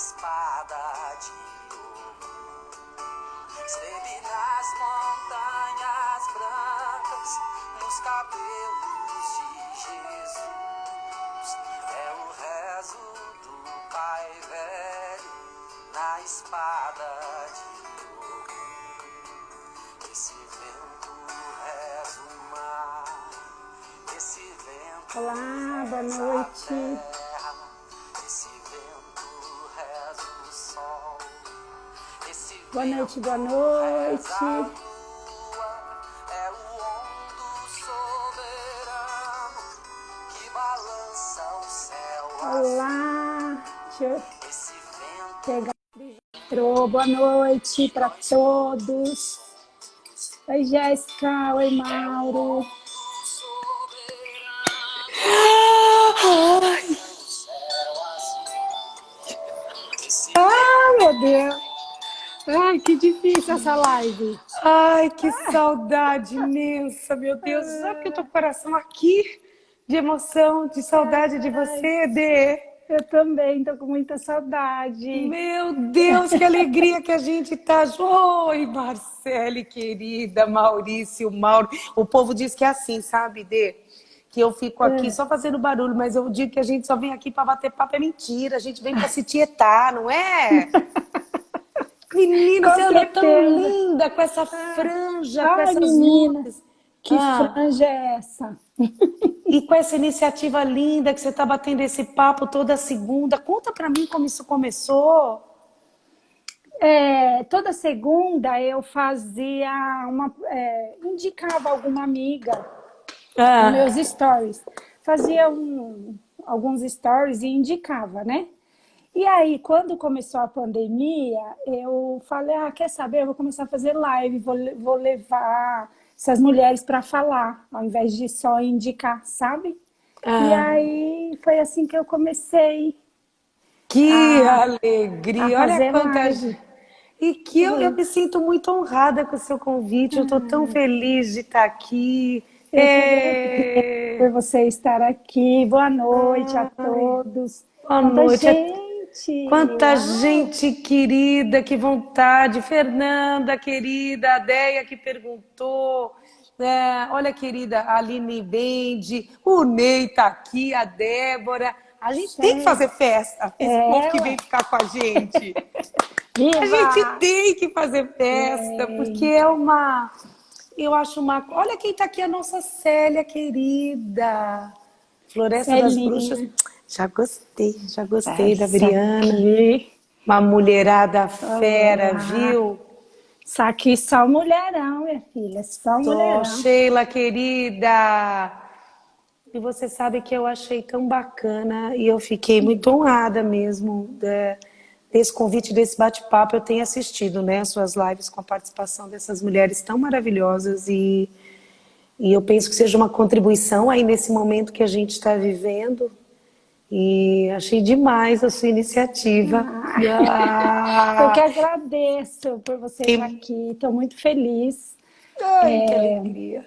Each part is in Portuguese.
espada de ouro. Esteve nas montanhas brancas, nos cabelos de Jesus. É o rezo do Pai Velho na espada de ouro. Esse vento reza o mar, esse vento Olá, boa reza a noite. terra, esse vento reza o sol, esse Boa noite, boa vento reza a noite. lua, é o ondo soberano que balança o céu Olá, deixa eu azul. Esse vento pegar o metrô. Boa noite para todos. Oi, Jéssica. Oi, Mauro. soberano céu azul. Esse Ah, meu Deus. Ai, que difícil essa live. Ai, que saudade imensa, meu Deus. Sabe que eu tô com o coração aqui de emoção, de saudade de você, Dê. Eu também tô com muita saudade. Meu Deus, que alegria que a gente tá. Oi, Marcele, querida, Maurício, Mauro. O povo diz que é assim, sabe, Dê? Que eu fico aqui só fazendo barulho, mas eu digo que a gente só vem aqui para bater papo, é mentira. A gente vem para se tietar, não é? Menina, Com você anda tão certeza. linda com essa franja, com Ai, essas menina, luzes. que Ah, franja é essa? e com essa iniciativa linda que você está batendo esse papo toda segunda. Conta para mim como isso começou. Toda segunda eu fazia indicava alguma amiga nos Ah, meus stories. Fazia alguns stories e indicava, né? E aí, quando começou a pandemia, eu falei, quer saber? Eu vou começar a fazer live, vou levar essas mulheres para falar, ao invés de só indicar, sabe? E ah, aí, foi assim que eu comecei que a, a alegria! Olha fazer quanta live. gente. E que eu me sinto muito honrada com o seu convite. Eu estou tão feliz de estar aqui. Eu que agradeço por você estar aqui. Boa noite a Ai, todos. boa Quanta noite. gente! Quanta Uau! gente querida, que vontade. Fernanda, querida, a Deia que perguntou. Olha, querida, a Aline Bende, o Ney tá aqui, a Débora. A gente tem que Sério? fazer festa, esse povo que Ué. vem ficar com a gente. A gente Viva! tem que fazer festa, porque Tem. é uma. Eu acho uma. Olha quem tá aqui, a nossa Célia querida. Floresta das Bruxas. Celinha, Já gostei da essa Briana. aqui. Uma mulherada fera, Olá. viu? Isso aqui só mulherão, minha filha. Só Só, mulherão. Sheila, querida. E você sabe que eu achei tão bacana e eu fiquei muito honrada mesmo desse convite, desse bate-papo. Eu tenho assistido, né, suas lives com a participação dessas mulheres tão maravilhosas e eu penso que seja uma contribuição aí nesse momento que a gente está vivendo. E achei demais a sua iniciativa. Eu que Ah, agradeço por você estar que... aqui. Estou muito feliz. Ai, que alegria.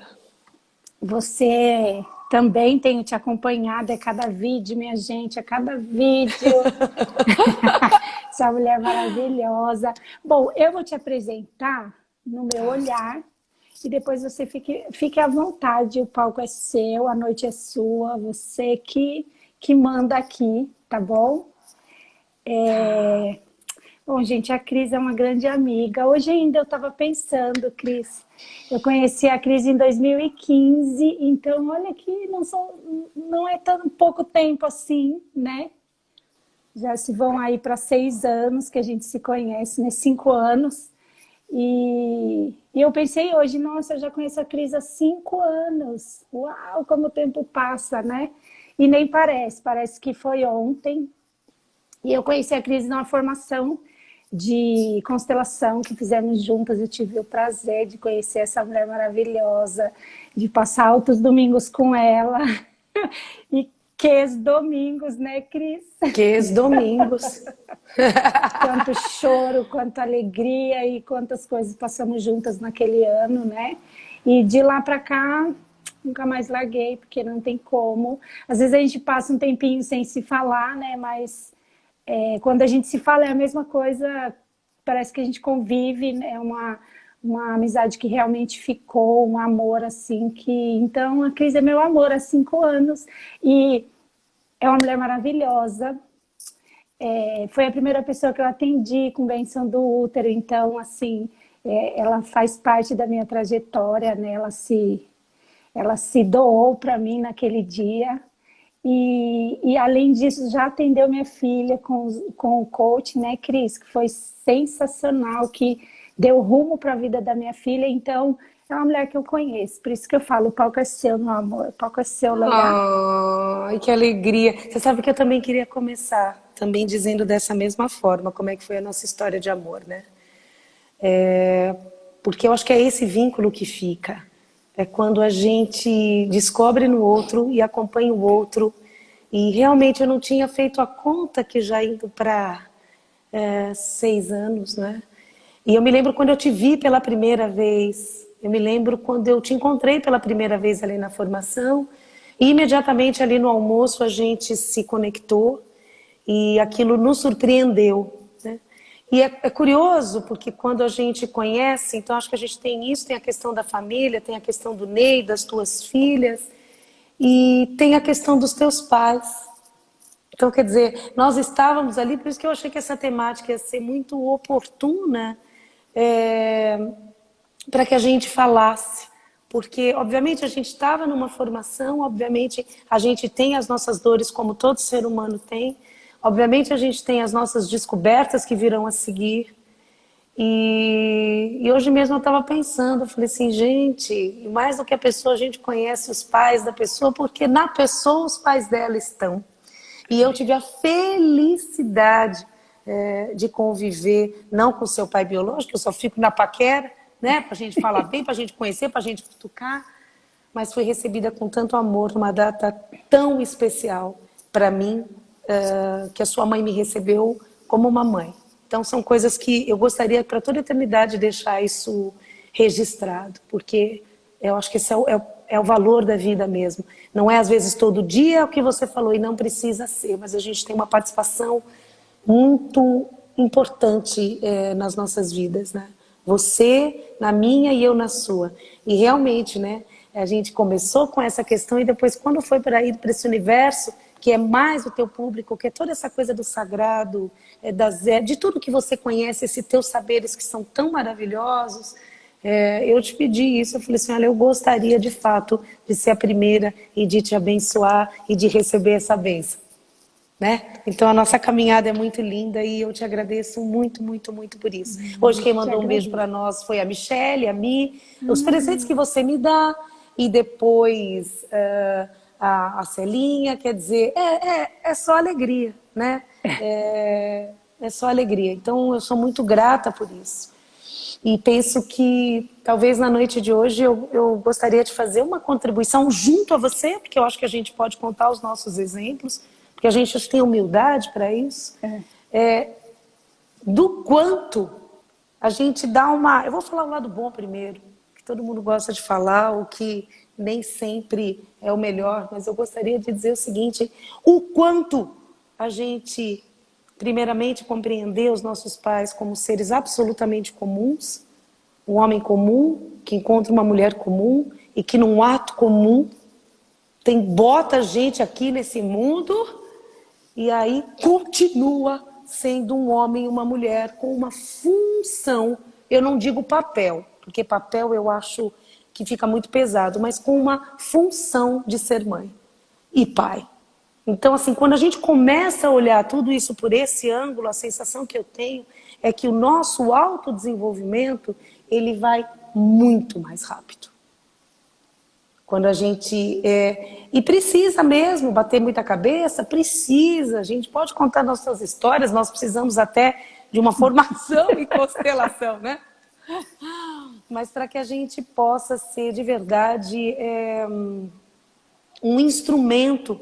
Você também tem te acompanhado a cada vídeo, minha gente, a cada vídeo. Essa mulher maravilhosa. Bom, eu vou te apresentar no meu olhar e depois você fique à vontade. O palco é seu, a noite é sua, você que manda aqui, tá bom? Bom, gente, a Cris é uma grande amiga. Hoje ainda eu estava pensando, Cris, eu conheci a Cris em 2015, então olha que não é tão pouco tempo assim, né? Já se vão aí para 6 anos que a gente se conhece, né? 5 anos. E eu pensei hoje, nossa, eu já conheço a Cris há 5 anos. Uau, como o tempo passa, né? E nem parece que foi ontem. E eu conheci a Cris numa formação de constelação que fizemos juntas. Eu tive o prazer de conhecer essa mulher maravilhosa, de passar altos domingos com ela. E que domingos, né, Cris? Que domingos. Quanto choro, quanta alegria e quantas coisas passamos juntas naquele ano, né? E de lá para cá, nunca mais larguei, porque não tem como. Às vezes a gente passa um tempinho sem se falar, né? Mas quando a gente se fala é a mesma coisa, parece que a gente convive, né? É uma amizade que realmente ficou, um amor assim que... Então a Cris é meu amor há 5 anos e é uma mulher maravilhosa. Foi a primeira pessoa que eu atendi com benção do útero, então assim, ela faz parte da minha trajetória, né? Ela se doou para mim naquele dia. E além disso, já atendeu minha filha com o coach, né, Cris? Que foi sensacional, que deu rumo para a vida da minha filha. Então, é uma mulher que eu conheço. Por isso que eu falo, o palco é seu, meu amor. O palco é seu, Leia. Ai, que alegria. Você sabe que eu também queria começar, também dizendo dessa mesma forma, como é que foi a nossa história de amor, né? Porque eu acho que é esse vínculo que fica. É quando a gente descobre no outro e acompanha o outro. E realmente eu não tinha feito a conta que já indo para 6 anos, né? E eu me lembro quando eu te vi pela primeira vez. Eu me lembro quando eu te encontrei pela primeira vez ali na formação. E imediatamente ali no almoço a gente se conectou e aquilo nos surpreendeu, né? E é curioso, porque quando a gente conhece, então acho que a gente tem isso, tem a questão da família, tem a questão do Ney, das tuas filhas, e tem a questão dos teus pais. Então, quer dizer, nós estávamos ali, por isso que eu achei que essa temática ia ser muito oportuna para que a gente falasse. Porque, obviamente, a gente estava numa formação, obviamente, a gente tem as nossas dores como todo ser humano tem, obviamente, a gente tem as nossas descobertas que virão a seguir. E hoje mesmo eu estava pensando, eu falei assim, gente, mais do que a pessoa, a gente conhece os pais da pessoa, porque na pessoa os pais dela estão. E eu tive a felicidade de conviver, não com seu pai biológico, eu só fico na paquera, né, para a gente falar bem, para a gente conhecer, para a gente cutucar, mas fui recebida com tanto amor, numa data tão especial para mim, que a sua mãe me recebeu como uma mãe. Então são coisas que eu gostaria para toda a eternidade deixar isso registrado, porque eu acho que esse é o valor da vida mesmo. Não é às vezes todo dia o que você falou e não precisa ser, mas a gente tem uma participação muito importante nas nossas vidas, né? Você na minha e eu na sua. E realmente, né? A gente começou com essa questão e depois quando foi para ir para esse universo que é mais o teu público, que é toda essa coisa do sagrado, de tudo que você conhece, esses teus saberes que são tão maravilhosos. Eu te pedi isso, eu falei assim, olha, eu gostaria de fato de ser a primeira e de te abençoar e de receber essa bênção, né? Então a nossa caminhada é muito linda e eu te agradeço muito, muito, muito por isso. Hoje quem mandou um beijo para nós foi a Michelle, a Mi, os presentes que você me dá e depois a Celinha, quer dizer, é só alegria, né? É só alegria. Então eu sou muito grata por isso. E penso que talvez na noite de hoje eu gostaria de fazer uma contribuição junto a você, porque eu acho que a gente pode contar os nossos exemplos, porque a gente tem humildade para isso, do quanto a gente dá uma... Eu vou falar o lado bom primeiro, que todo mundo gosta de falar, o que nem sempre é o melhor, mas eu gostaria de dizer o seguinte, o quanto a gente... Primeiramente, compreender os nossos pais como seres absolutamente comuns, um homem comum que encontra uma mulher comum e que num ato comum bota a gente aqui nesse mundo e aí continua sendo um homem e uma mulher com uma função, eu não digo papel, porque papel eu acho que fica muito pesado, mas com uma função de ser mãe e pai. Então, assim, quando a gente começa a olhar tudo isso por esse ângulo, a sensação que eu tenho é que o nosso autodesenvolvimento, ele vai muito mais rápido. Quando a gente... E precisa mesmo bater muita cabeça, precisa. A gente pode contar nossas histórias, nós precisamos até de uma formação em constelação, né? Mas para que a gente possa ser, de verdade, um instrumento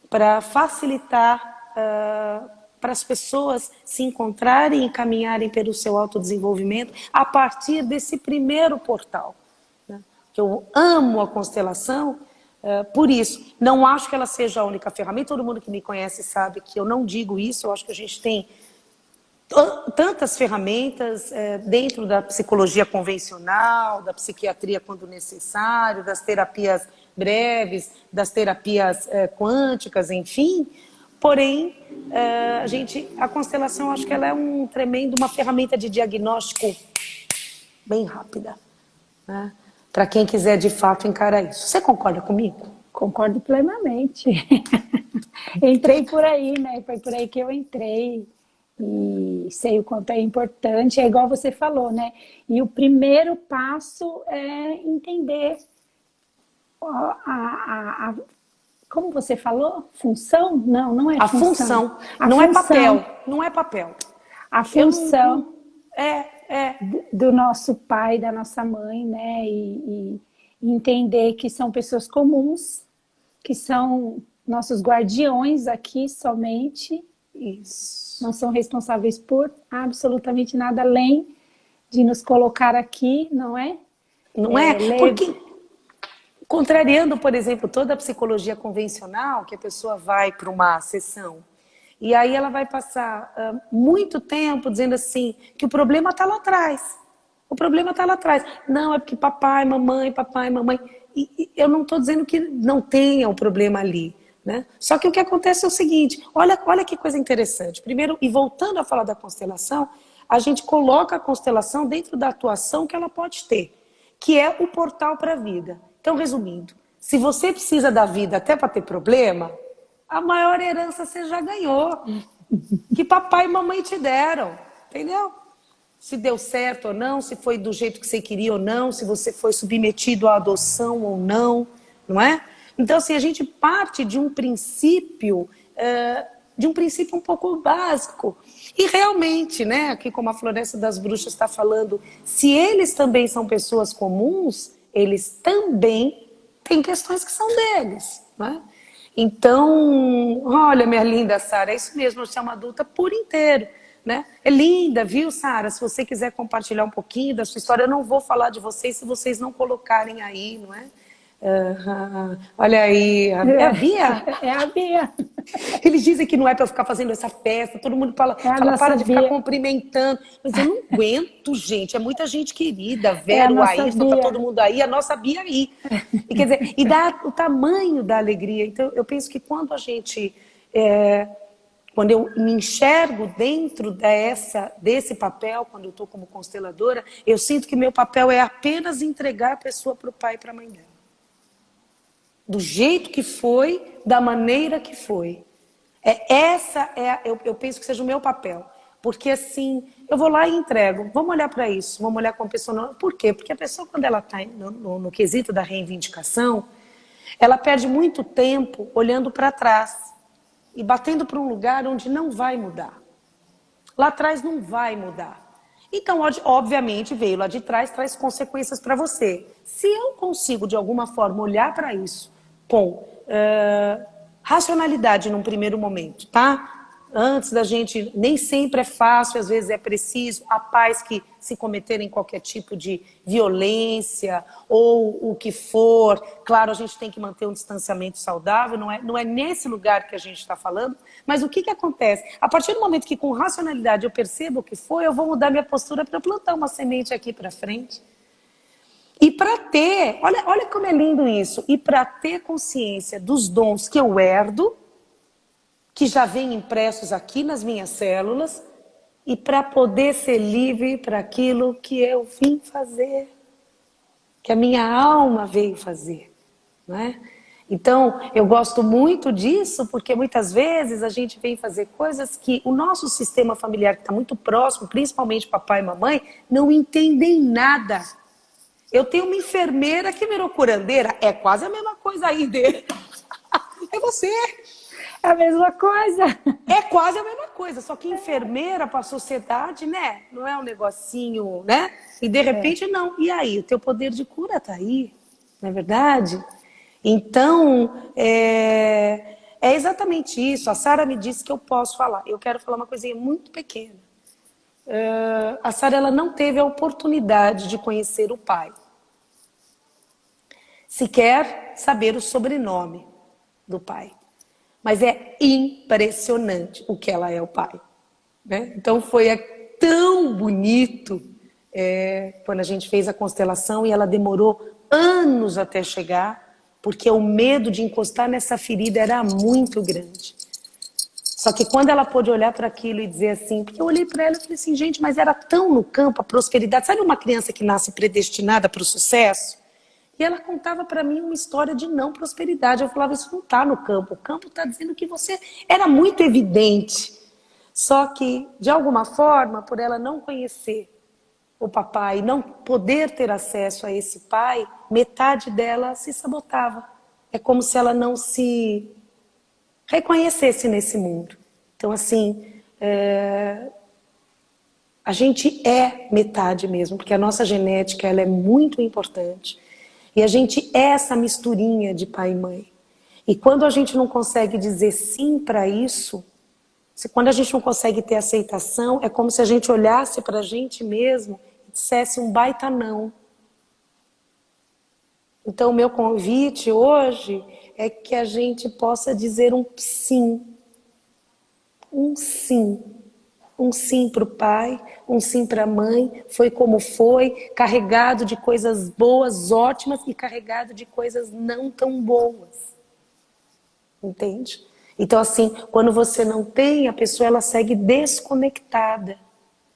para facilitar para as pessoas se encontrarem e caminharem pelo seu autodesenvolvimento a partir desse primeiro portal. Né? Eu amo a constelação Por isso, não acho que ela seja a única ferramenta. Todo mundo que me conhece sabe que eu não digo isso. Eu acho que a gente tem tantas ferramentas dentro da psicologia convencional, da psiquiatria quando necessário, das terapias breves, das terapias quânticas, enfim. Porém, a constelação, acho que ela é uma ferramenta de diagnóstico bem rápida, né? Para quem quiser de fato encarar isso. Você concorda comigo? Concordo plenamente. Entrei por aí, né? Foi por aí que eu entrei e sei o quanto é importante. É igual você falou, né? E o primeiro passo é entender como você falou? Função? Não, não é A função. função. A Não função. é papel. Não é papel. A função É. do nosso pai, da nossa mãe, né? E entender que são pessoas comuns, que são nossos guardiões aqui somente. Isso. Não são responsáveis por absolutamente nada além de nos colocar aqui, não é? Não é? Porque, contrariando, por exemplo, toda a psicologia convencional, que a pessoa vai para uma sessão e aí ela vai passar muito tempo dizendo assim, que o problema está lá atrás. O problema está lá atrás. Não, é porque papai, mamãe. E eu não estou dizendo que não tenha o problema ali, né? Só que o que acontece é o seguinte, olha que coisa interessante. Primeiro, e voltando a falar da constelação, a gente coloca a constelação dentro da atuação que ela pode ter, que é o portal para a vida. Então, resumindo, se você precisa da vida até para ter problema, a maior herança você já ganhou, que papai e mamãe te deram, entendeu? Se deu certo ou não, se foi do jeito que você queria ou não, se você foi submetido à adoção ou não, não é? Então, assim, a gente parte de um princípio um pouco básico. E realmente, né, aqui como a Floresta das Bruxas está falando, se eles também são pessoas comuns, eles também têm questões que são deles, né? Então, olha, minha linda Sara, é isso mesmo, você é uma adulta por inteiro, né? É linda, viu, Sara? Se você quiser compartilhar um pouquinho da sua história, eu não vou falar de vocês se vocês não colocarem aí, não é? Olha aí, é a Bia? É a Bia. Eles dizem que não é para eu ficar fazendo essa festa, todo mundo fala para de ficar cumprimentando. Mas eu não aguento, gente, é muita gente querida, Vera, o Ayrton, tá todo mundo aí, a nossa Bia aí. E, quer dizer, e dá o tamanho da alegria. Então, eu penso que quando a gente... quando eu me enxergo dentro desse papel, quando eu estou como consteladora, eu sinto que meu papel é apenas entregar a pessoa para o pai e para a mãe dela. Do jeito que foi, da maneira que foi. Eu penso que seja o meu papel. Porque assim, eu vou lá e entrego. Vamos olhar para isso, vamos olhar como pessoa. Por quê? Porque a pessoa, quando ela está no quesito da reivindicação, ela perde muito tempo olhando para trás e batendo para um lugar onde não vai mudar. Lá atrás não vai mudar. Então, obviamente, veio lá de trás, traz consequências para você. Se eu consigo, de alguma forma, olhar para isso com racionalidade num primeiro momento, tá? Antes da gente, nem sempre é fácil, às vezes é preciso, há pais que se cometerem qualquer tipo de violência ou o que for, claro, a gente tem que manter um distanciamento saudável, não é nesse lugar que a gente está falando, mas o que acontece? A partir do momento que com racionalidade eu percebo o que foi, eu vou mudar minha postura para plantar uma semente aqui para frente. E para ter, olha como é lindo isso, e para ter consciência dos dons que eu herdo, que já vêm impressos aqui nas minhas células, e para poder ser livre para aquilo que eu vim fazer, que a minha alma veio fazer, não é? Então, eu gosto muito disso, porque muitas vezes a gente vem fazer coisas que o nosso sistema familiar, que está muito próximo, principalmente papai e mamãe, não entendem nada. Eu tenho uma enfermeira que virou curandeira, é quase a mesma coisa aí dele. É você. É a mesma coisa. É quase a mesma coisa, só que enfermeira para a sociedade, né? Não é um negocinho, né? E de repente não. E aí, o teu poder de cura tá aí, não é verdade? Então, é exatamente isso. A Sara me disse que eu posso falar. Eu quero falar uma coisinha muito pequena. A Sara, ela não teve a oportunidade de conhecer o pai. sequer saber o sobrenome do pai. Mas é impressionante o que ela é o pai, né? Então foi tão bonito quando a gente fez a constelação e ela demorou anos até chegar, porque o medo de encostar nessa ferida era muito grande. Só que quando ela pôde olhar para aquilo e dizer assim, porque eu olhei para ela e falei assim, gente, mas era tão no campo a prosperidade. Sabe uma criança que nasce predestinada para o sucesso? E ela contava para mim uma história de não prosperidade. Eu falava, isso não está no campo. O campo está dizendo que você... Era muito evidente. Só que, de alguma forma, por ela não conhecer o papai, não poder ter acesso a esse pai, metade dela se sabotava. É como se ela não se reconhecesse nesse mundo. Então, assim, a gente é metade mesmo, porque a nossa genética ela é muito importante. E a gente é essa misturinha de pai e mãe. E quando a gente não consegue dizer sim para isso, quando a gente não consegue ter aceitação, é como se a gente olhasse para a gente mesmo e dissesse um baita não. Então, o meu convite hoje é que a gente possa dizer um sim. Um sim. Um sim para o pai, um sim para a mãe, foi como foi, carregado de coisas boas, ótimas, e carregado de coisas não tão boas. Entende? Então, assim, quando você não tem, a pessoa ela segue desconectada.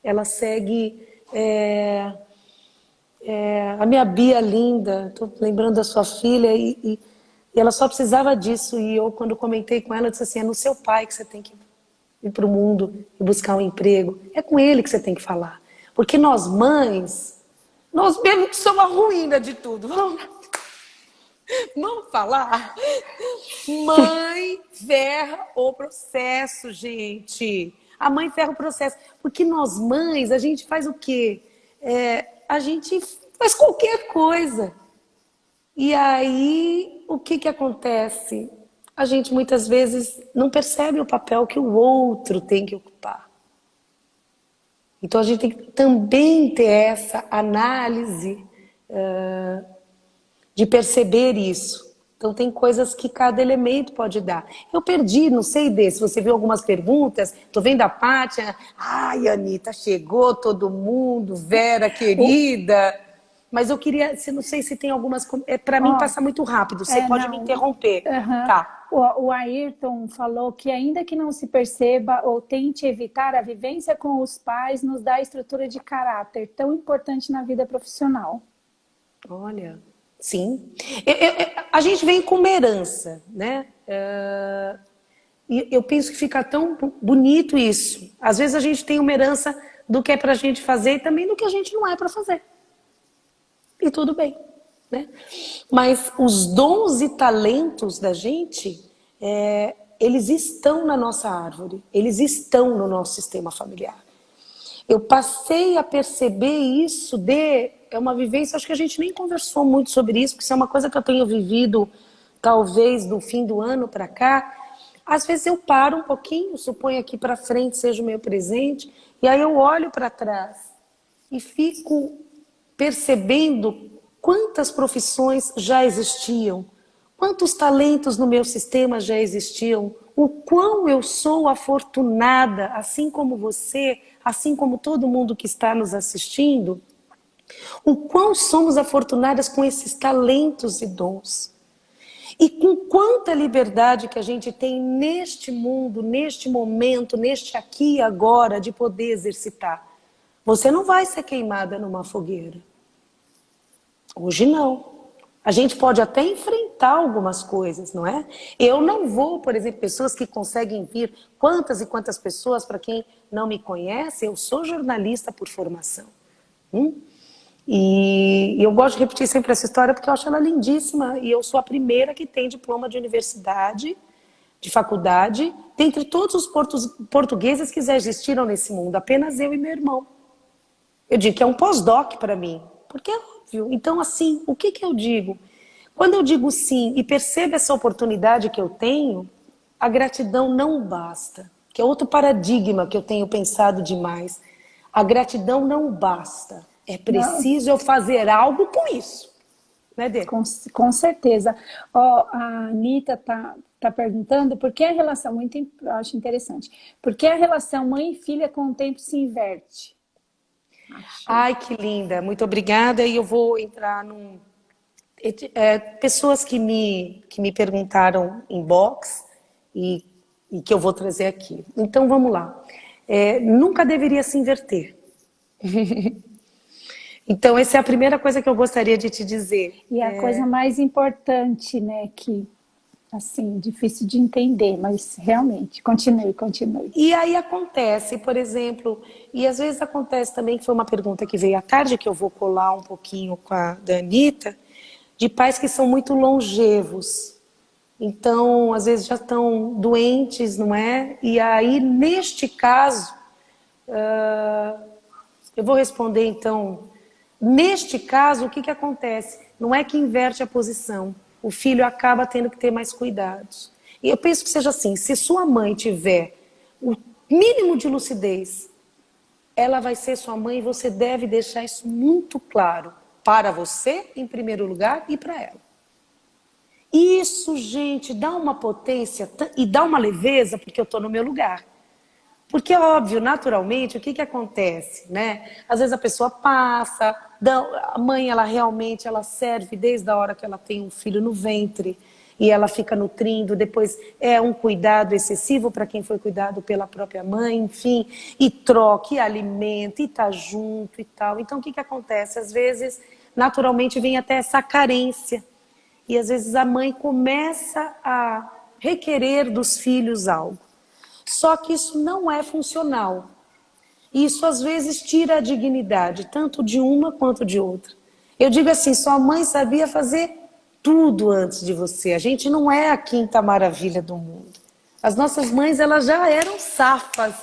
Ela segue... a minha Bia linda, estou lembrando da sua filha, e ela só precisava disso. E eu, quando comentei com ela, disse assim, é no seu pai que você tem que ir para o mundo e buscar um emprego. É com ele que você tem que falar. Porque nós mães, nós mesmo que somos a ruína de tudo. Vamos falar? Mãe ferra o processo, gente. A mãe ferra o processo. Porque nós mães, a gente faz o quê? A gente faz qualquer coisa. E aí, o que acontece? A gente muitas vezes não percebe o papel que o outro tem que ocupar. Então a gente tem que também ter essa análise de perceber isso. Então tem coisas que cada elemento pode dar. Eu perdi, não sei se você viu algumas perguntas, tô vendo a Pátia, ai Anitta, chegou todo mundo, Vera querida... Mas eu queria, não sei se tem algumas... Para mim passa muito rápido, você pode me interromper. Tá. O Ayrton falou que ainda que não se perceba ou tente evitar, a vivência com os pais nos dá estrutura de caráter tão importante na vida profissional. Olha, sim. A gente vem com uma herança, né? E eu penso que fica tão bonito isso. Às vezes a gente tem uma herança do que é pra gente fazer e também do que a gente não é para fazer. E tudo bem, né? Mas os dons e talentos da gente, eles estão na nossa árvore, eles estão no nosso sistema familiar. Eu passei a perceber isso é uma vivência, acho que a gente nem conversou muito sobre isso, porque isso é uma coisa que eu tenho vivido, talvez, do fim do ano para cá. Às vezes eu paro um pouquinho, suponho aqui para frente seja o meu presente, e aí eu olho para trás e fico percebendo quantas profissões já existiam, quantos talentos no meu sistema já existiam, o quão eu sou afortunada, assim como você, assim como todo mundo que está nos assistindo, o quão somos afortunadas com esses talentos e dons. E com quanta liberdade que a gente tem neste mundo, neste momento, neste aqui e agora, de poder exercitar. Você não vai ser queimada numa fogueira. Hoje não. A gente pode até enfrentar algumas coisas, não é? Eu não vou, por exemplo, pessoas que conseguem vir, quantas e quantas pessoas, para quem não me conhece, eu sou jornalista por formação. E eu gosto de repetir sempre essa história porque eu acho ela lindíssima. E eu sou a primeira que tem diploma de universidade, de faculdade, dentre todos os portugueses que já existiram nesse mundo, apenas eu e meu irmão. Eu digo que é um pós-doc para mim, porque é óbvio. Então, assim, o que eu digo? Quando eu digo sim e percebo essa oportunidade que eu tenho, a gratidão não basta. Que é outro paradigma que eu tenho pensado demais. A gratidão não basta. É preciso eu fazer algo com isso. né, Dê? Com certeza. Ó, a Anitta tá perguntando por que a relação, eu acho interessante, por que a relação mãe e filha com o tempo se inverte? Ai, que linda, muito obrigada. E eu vou entrar pessoas que me perguntaram em box e que eu vou trazer aqui. Então vamos lá. Nunca deveria se inverter. Então, essa é a primeira coisa que eu gostaria de te dizer. E a coisa mais importante, né, que, assim, difícil de entender, mas realmente, continue. E aí acontece, por exemplo, e às vezes acontece também, que foi uma pergunta que veio à tarde, que eu vou colar um pouquinho com a da Anitta, de pais que são muito longevos. Então, às vezes já estão doentes, não é? E aí, neste caso, eu vou responder então. Neste caso, o que acontece? Não é que inverte a posição. O filho acaba tendo que ter mais cuidados. E eu penso que seja assim, se sua mãe tiver o mínimo de lucidez, ela vai ser sua mãe e você deve deixar isso muito claro para você, em primeiro lugar, e para ela. Isso, gente, dá uma potência e dá uma leveza, porque eu estou no meu lugar. Porque, óbvio, naturalmente, o que acontece, né? Às vezes a pessoa passa, a mãe, ela realmente, ela serve desde a hora que ela tem um filho no ventre, e ela fica nutrindo, depois é um cuidado excessivo para quem foi cuidado pela própria mãe, enfim, e troca, e alimenta, e tá junto e tal. Então, o que acontece? Às vezes, naturalmente, vem até essa carência, e às vezes a mãe começa a requerer dos filhos algo. Só que isso não é funcional. Isso às vezes tira a dignidade, tanto de uma quanto de outra. Eu digo assim, sua mãe sabia fazer tudo antes de você. A gente não é a quinta maravilha do mundo. As nossas mães, elas já eram safas,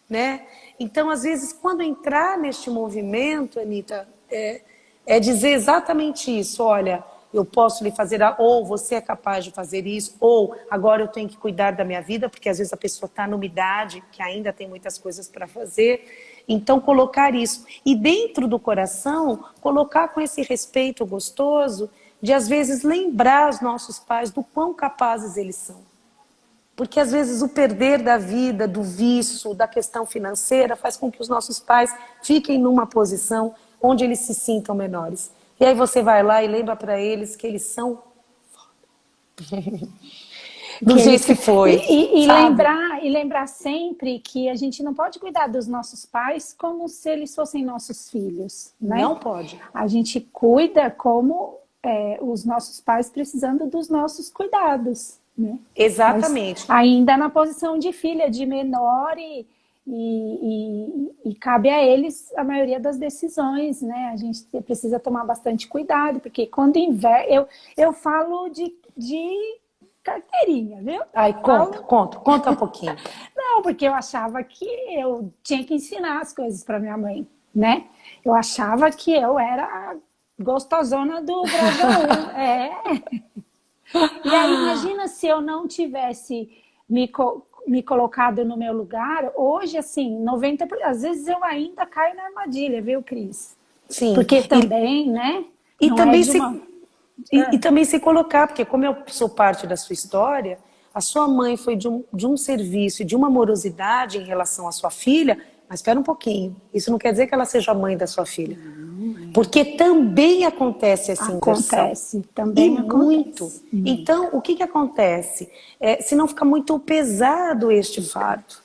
né? Então, às vezes, quando entrar neste movimento, Anitta, é dizer exatamente isso. Olha, eu posso lhe fazer, ou você é capaz de fazer isso, ou agora eu tenho que cuidar da minha vida, porque às vezes a pessoa está numa idade que ainda tem muitas coisas para fazer. Então, colocar isso. E dentro do coração, colocar com esse respeito gostoso, de às vezes lembrar os nossos pais do quão capazes eles são. Porque às vezes o perder da vida, do vício, da questão financeira, faz com que os nossos pais fiquem numa posição onde eles se sintam menores. E aí você vai lá e lembra para eles que eles são do jeito que foi. E lembrar sempre que a gente não pode cuidar dos nossos pais como se eles fossem nossos filhos, né? Não pode. A gente cuida como os nossos pais precisando dos nossos cuidados, né? Exatamente. Mas ainda na posição de filha, de menor e cabe a eles a maioria das decisões, né? A gente precisa tomar bastante cuidado, porque quando eu falo de carteirinha, viu? Ai, conta um pouquinho. Não, porque eu achava que eu tinha que ensinar as coisas para minha mãe, né? Eu achava que eu era a gostosona do Brasil. E aí, imagina se eu não tivesse me colocado no meu lugar, hoje, assim, 90%, às vezes eu ainda caio na armadilha, viu, Cris? Sim. Porque também, né? E também se colocar, porque como eu sou parte da sua história, a sua mãe foi de um serviço e de uma amorosidade em relação à sua filha, mas espera um pouquinho, isso não quer dizer que ela seja a mãe da sua filha. Porque também acontece essa inversão. Acontece, também acontece. Muito. Então, o que acontece? Se não fica muito pesado este fardo.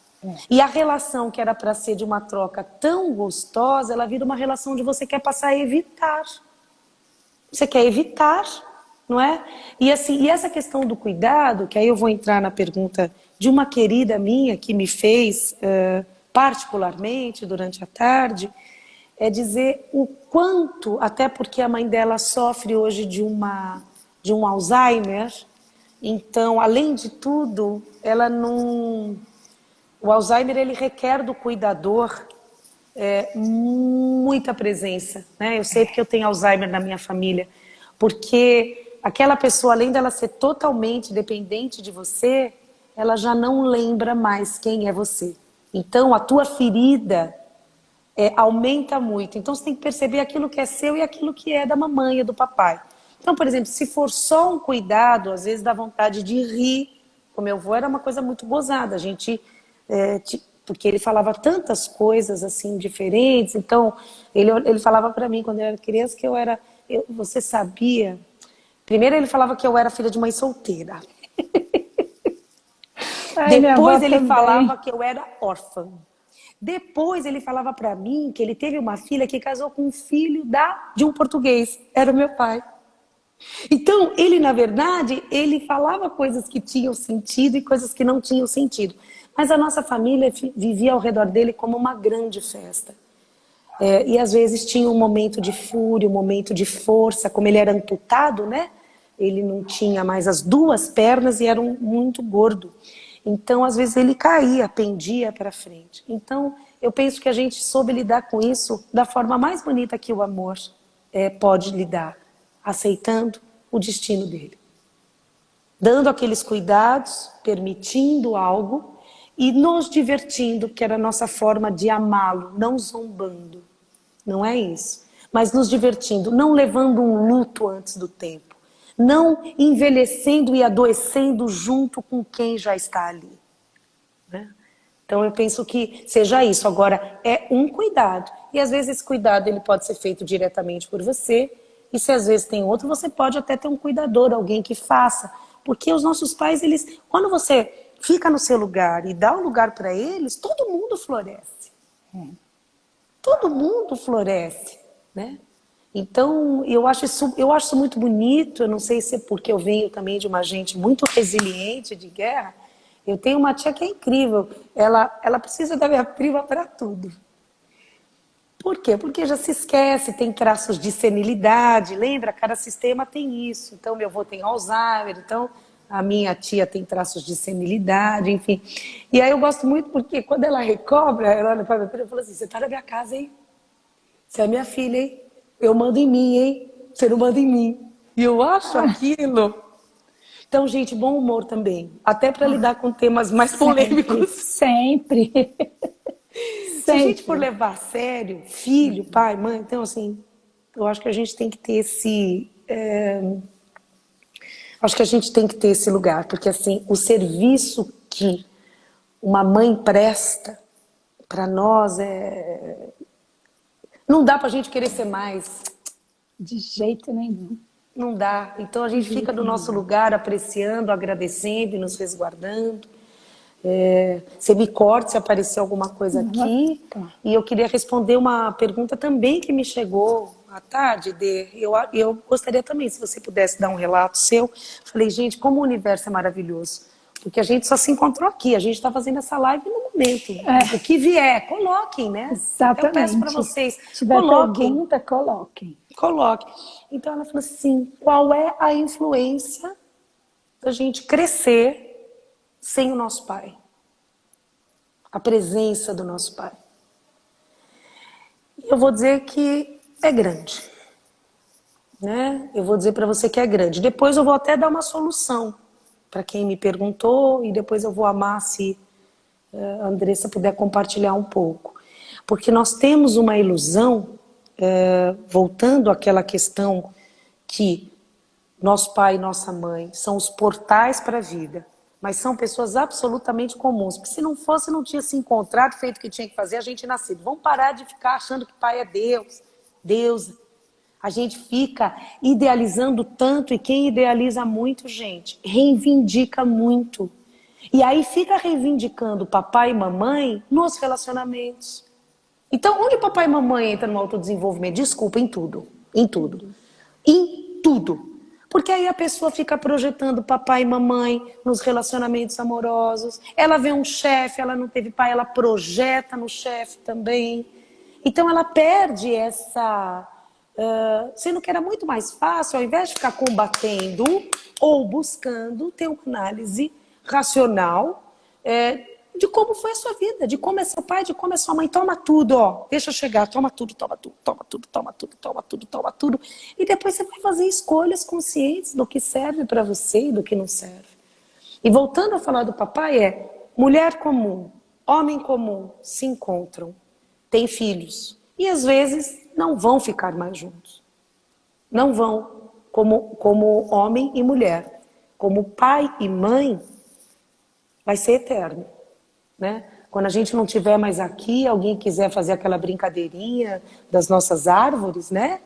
E a relação que era para ser de uma troca tão gostosa, ela vira uma relação onde você quer passar a evitar. Você quer evitar, não é? E essa questão do cuidado, que aí eu vou entrar na pergunta de uma querida minha que me fez particularmente durante a tarde, é dizer o quanto, até porque a mãe dela sofre hoje de um Alzheimer, então, além de tudo, ela não... O Alzheimer, ele requer do cuidador muita presença, né? Eu sei porque eu tenho Alzheimer na minha família, porque aquela pessoa, além dela ser totalmente dependente de você, ela já não lembra mais quem é você. Então, a tua ferida aumenta muito. Então você tem que perceber aquilo que é seu e aquilo que é da mamãe e do papai. Então, por exemplo, se for só um cuidado, às vezes dá vontade de rir. O meu avô era uma coisa muito gozada. A gente, porque ele falava tantas coisas assim diferentes. Então, ele falava para mim quando eu era criança que você sabia. Primeiro ele falava que eu era filha de mãe solteira. Ai, minha avó Depois ele também. falava que eu era órfã. Depois ele falava para mim que ele teve uma filha que casou com um filho de um português. Era o meu pai. Então, ele, na verdade, ele falava coisas que tinham sentido e coisas que não tinham sentido. Mas a nossa família vivia ao redor dele como uma grande festa. E às vezes tinha um momento de fúria, um momento de força, como ele era amputado, né? Ele não tinha mais as duas pernas e era muito gordo. Então, às vezes ele caía, pendia para frente. Então, eu penso que a gente soube lidar com isso da forma mais bonita que o amor pode lidar, aceitando o destino dele. Dando aqueles cuidados, permitindo algo e nos divertindo, que era a nossa forma de amá-lo, não zombando. Não é isso. Mas nos divertindo, não levando um luto antes do tempo. Não envelhecendo e adoecendo junto com quem já está ali. Né? Então eu penso que seja isso. Agora, é um cuidado. E às vezes esse cuidado ele pode ser feito diretamente por você. E se às vezes tem outro, você pode até ter um cuidador, alguém que faça. Porque os nossos pais, quando você fica no seu lugar e dá um lugar para eles, todo mundo floresce. Todo mundo floresce, né? Então, eu acho isso muito bonito. Eu não sei se é porque eu venho também de uma gente muito resiliente de guerra. Eu tenho uma tia que é incrível. Ela precisa da minha prima para tudo. Por quê? Porque já se esquece, tem traços de senilidade. Lembra? Cada sistema tem isso. Então, meu avô tem Alzheimer. Então, a minha tia tem traços de senilidade, enfim. E aí eu gosto muito porque quando ela recobra, ela olha para minha filha e fala assim, você tá na minha casa, hein? Você é minha filha, hein? Eu mando em mim, hein? Você não manda em mim. E eu acho aquilo. Então, gente, bom humor também. Até para lidar com temas mais polêmicos. Sempre. Se a gente for levar a sério, filho, pai, mãe, então assim, eu acho que a gente tem que ter esse lugar, porque assim, o serviço que uma mãe presta para nós não dá pra gente querer ser mais. De jeito nenhum. Não dá. Então a gente fica no nosso lugar apreciando, agradecendo e nos resguardando. Você me corte se aparecer alguma coisa aqui. E eu queria responder uma pergunta também que me chegou à tarde. Eu gostaria também, se você pudesse dar um relato seu. Falei, gente, como o universo é maravilhoso. Porque a gente só se encontrou aqui. A gente está fazendo essa live no momento. O que vier, coloquem, né? Exatamente. Eu peço para vocês, se tiver coloquem. Pergunta, coloquem. Coloque. Então ela falou assim, qual é a influência da gente crescer sem o nosso pai? A presença do nosso pai. Eu vou dizer que é grande. Né? Eu vou dizer para você que é grande. Depois eu vou até dar uma solução para quem me perguntou e depois eu vou amar se a Andressa puder compartilhar um pouco. Porque nós temos uma ilusão, voltando àquela questão que nosso pai e nossa mãe são os portais para a vida, mas são pessoas absolutamente comuns, porque se não fosse, não tinha se encontrado, feito o que tinha que fazer, a gente nascido. Vamos parar de ficar achando que pai é Deus, Deus. A gente fica idealizando tanto, e quem idealiza muito, gente, reivindica muito. E aí fica reivindicando papai e mamãe nos relacionamentos. Então, onde papai e mamãe entram no autodesenvolvimento? Desculpa, em tudo. Em tudo. Em tudo. Porque aí a pessoa fica projetando papai e mamãe nos relacionamentos amorosos. Ela vê um chefe, ela não teve pai, ela projeta no chefe também. Então ela perde essa... sendo que era muito mais fácil, ao invés de ficar combatendo ou buscando, ter uma análise racional de como foi a sua vida, de como é seu pai, de como é sua mãe. Toma tudo, ó, deixa eu chegar, toma tudo, toma tudo, toma tudo, toma tudo, toma tudo, toma tudo. E depois você vai fazer escolhas conscientes do que serve para você e do que não serve. E voltando a falar do papai, mulher comum, homem comum se encontram, têm filhos. E às vezes não vão ficar mais juntos. Não vão, como homem e mulher. Como pai e mãe, vai ser eterno, né? Quando a gente não estiver mais aqui, alguém quiser fazer aquela brincadeirinha das nossas árvores, né?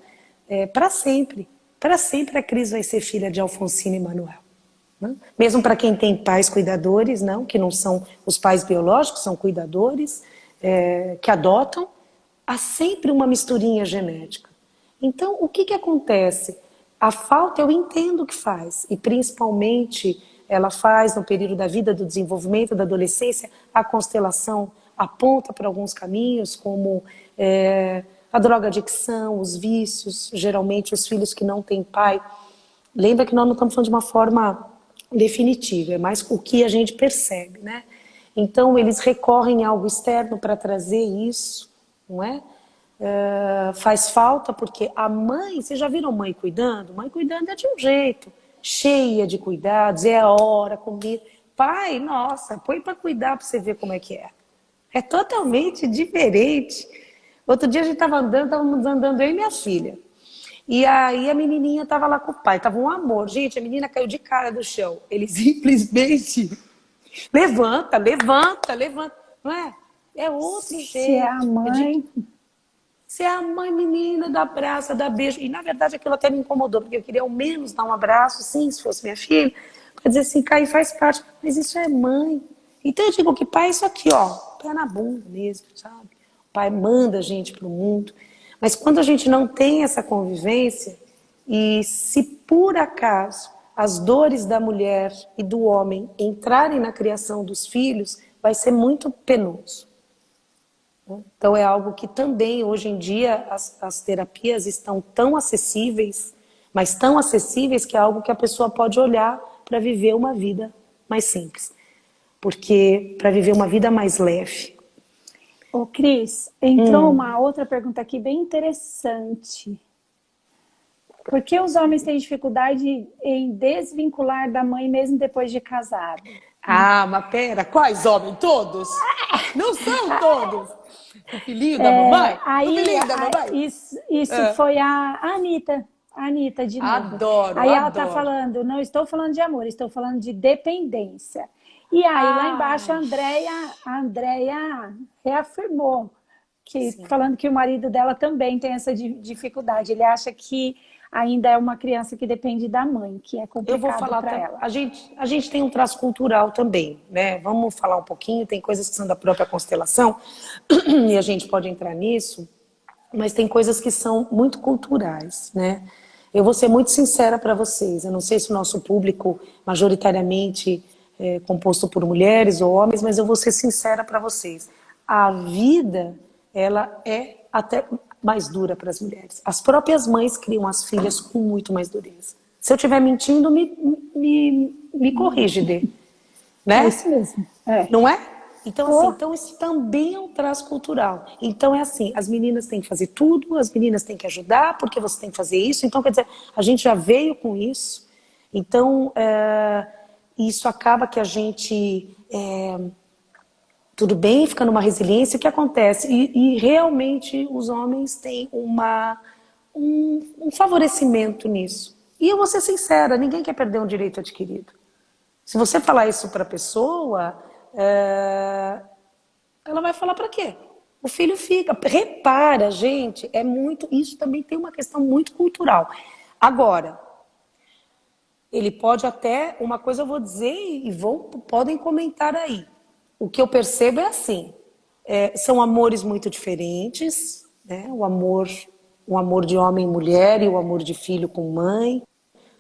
Para sempre. Para sempre a Cris vai ser filha de Alfonsina e Manuel. Né? Mesmo para quem tem pais cuidadores, não, que não são os pais biológicos, são cuidadores, que adotam, há sempre uma misturinha genética. Então, o que acontece? A falta eu entendo que faz, e principalmente ela faz no período da vida, do desenvolvimento, da adolescência, a constelação aponta para alguns caminhos, como a drogadicção, os vícios, geralmente os filhos que não têm pai. Lembra que nós não estamos falando de uma forma definitiva, é mais o que a gente percebe, né? Então eles recorrem a algo externo para trazer isso, não é? Faz falta porque a mãe, vocês já viram mãe cuidando? Mãe cuidando é de um jeito, cheia de cuidados, é a hora, comida. Pai, nossa, põe para cuidar para você ver como é que é. É totalmente diferente. Outro dia a gente estávamos andando eu e minha filha. E aí a menininha estava lá com o pai, estava um amor. Gente, a menina caiu de cara do chão. Ele simplesmente levanta, não é? É outro jeito. Se é a mãe... Se é a mãe, menina, dá abraço, dá beijo. E na verdade aquilo até me incomodou, porque eu queria ao menos dar um abraço, sim, se fosse minha filha. Para dizer assim, Caí faz parte. Mas isso é mãe. Então eu digo que pai é isso aqui, ó, pé na bunda mesmo, sabe? O pai manda a gente pro mundo. Mas quando a gente não tem essa convivência, e se por acaso as dores da mulher e do homem entrarem na criação dos filhos, vai ser muito penoso. Então é algo que também hoje em dia as terapias estão tão acessíveis, mas tão acessíveis que é algo que a pessoa pode olhar para viver uma vida mais simples. Porque para viver uma vida mais leve. Ô Cris, entrou uma outra pergunta aqui bem interessante. Por que os homens têm dificuldade em desvincular da mãe mesmo depois de casado? Ah, mas pera, quais homens? Todos? Não são todos. O filhinho da mamãe? Aí, o filhinho da mamãe? Isso foi a Anitta de novo. Adoro, aí ela adoro. tá falando, não estou falando de amor, estou falando de dependência. E aí lá embaixo a Andrea reafirmou, falando que o marido dela também tem essa dificuldade. Ele acha que ainda é uma criança que depende da mãe, que é complicado para ela. A gente tem um traço cultural também, né? Vamos falar um pouquinho, tem coisas que são da própria constelação, e a gente pode entrar nisso, mas tem coisas que são muito culturais, né? Eu vou ser muito sincera para vocês, eu não sei se o nosso público majoritariamente é composto por mulheres ou homens, mas eu vou ser sincera para vocês. A vida, ela é até mais dura para as mulheres. As próprias mães criam as filhas com muito mais dureza. Se eu estiver mentindo, me corrige, Dê. Né? É isso mesmo. Não é? Então, assim, então isso também é um traço cultural. Então é assim, as meninas têm que fazer tudo, as meninas têm que ajudar, porque você tem que fazer isso. Então, quer dizer, a gente já veio com isso. Então, isso acaba que a gente... tudo bem, fica numa resiliência, o que acontece? E realmente os homens têm um favorecimento nisso. E eu vou ser sincera, ninguém quer perder um direito adquirido. Se você falar isso para a pessoa, ela vai falar para quê? O filho fica. Repara, gente, isso também tem uma questão muito cultural. Agora, ele pode até, uma coisa eu vou dizer e podem comentar aí. O que eu percebo é assim, são amores muito diferentes, né? O amor de homem e mulher e o amor de filho com mãe.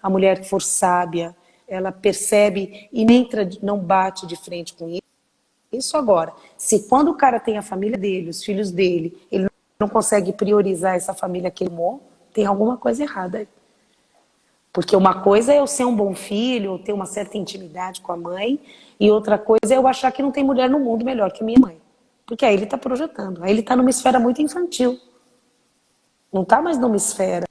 A mulher que for sábia, ela percebe e não bate de frente com isso. Isso agora, se quando o cara tem a família dele, os filhos dele, ele não consegue priorizar essa família que ele amou, tem alguma coisa errada aí. Porque uma coisa é eu ser um bom filho, ou ter uma certa intimidade com a mãe, e outra coisa é eu achar que não tem mulher no mundo melhor que minha mãe. Porque aí ele está projetando, aí ele está numa esfera muito infantil. Não está mais numa esfera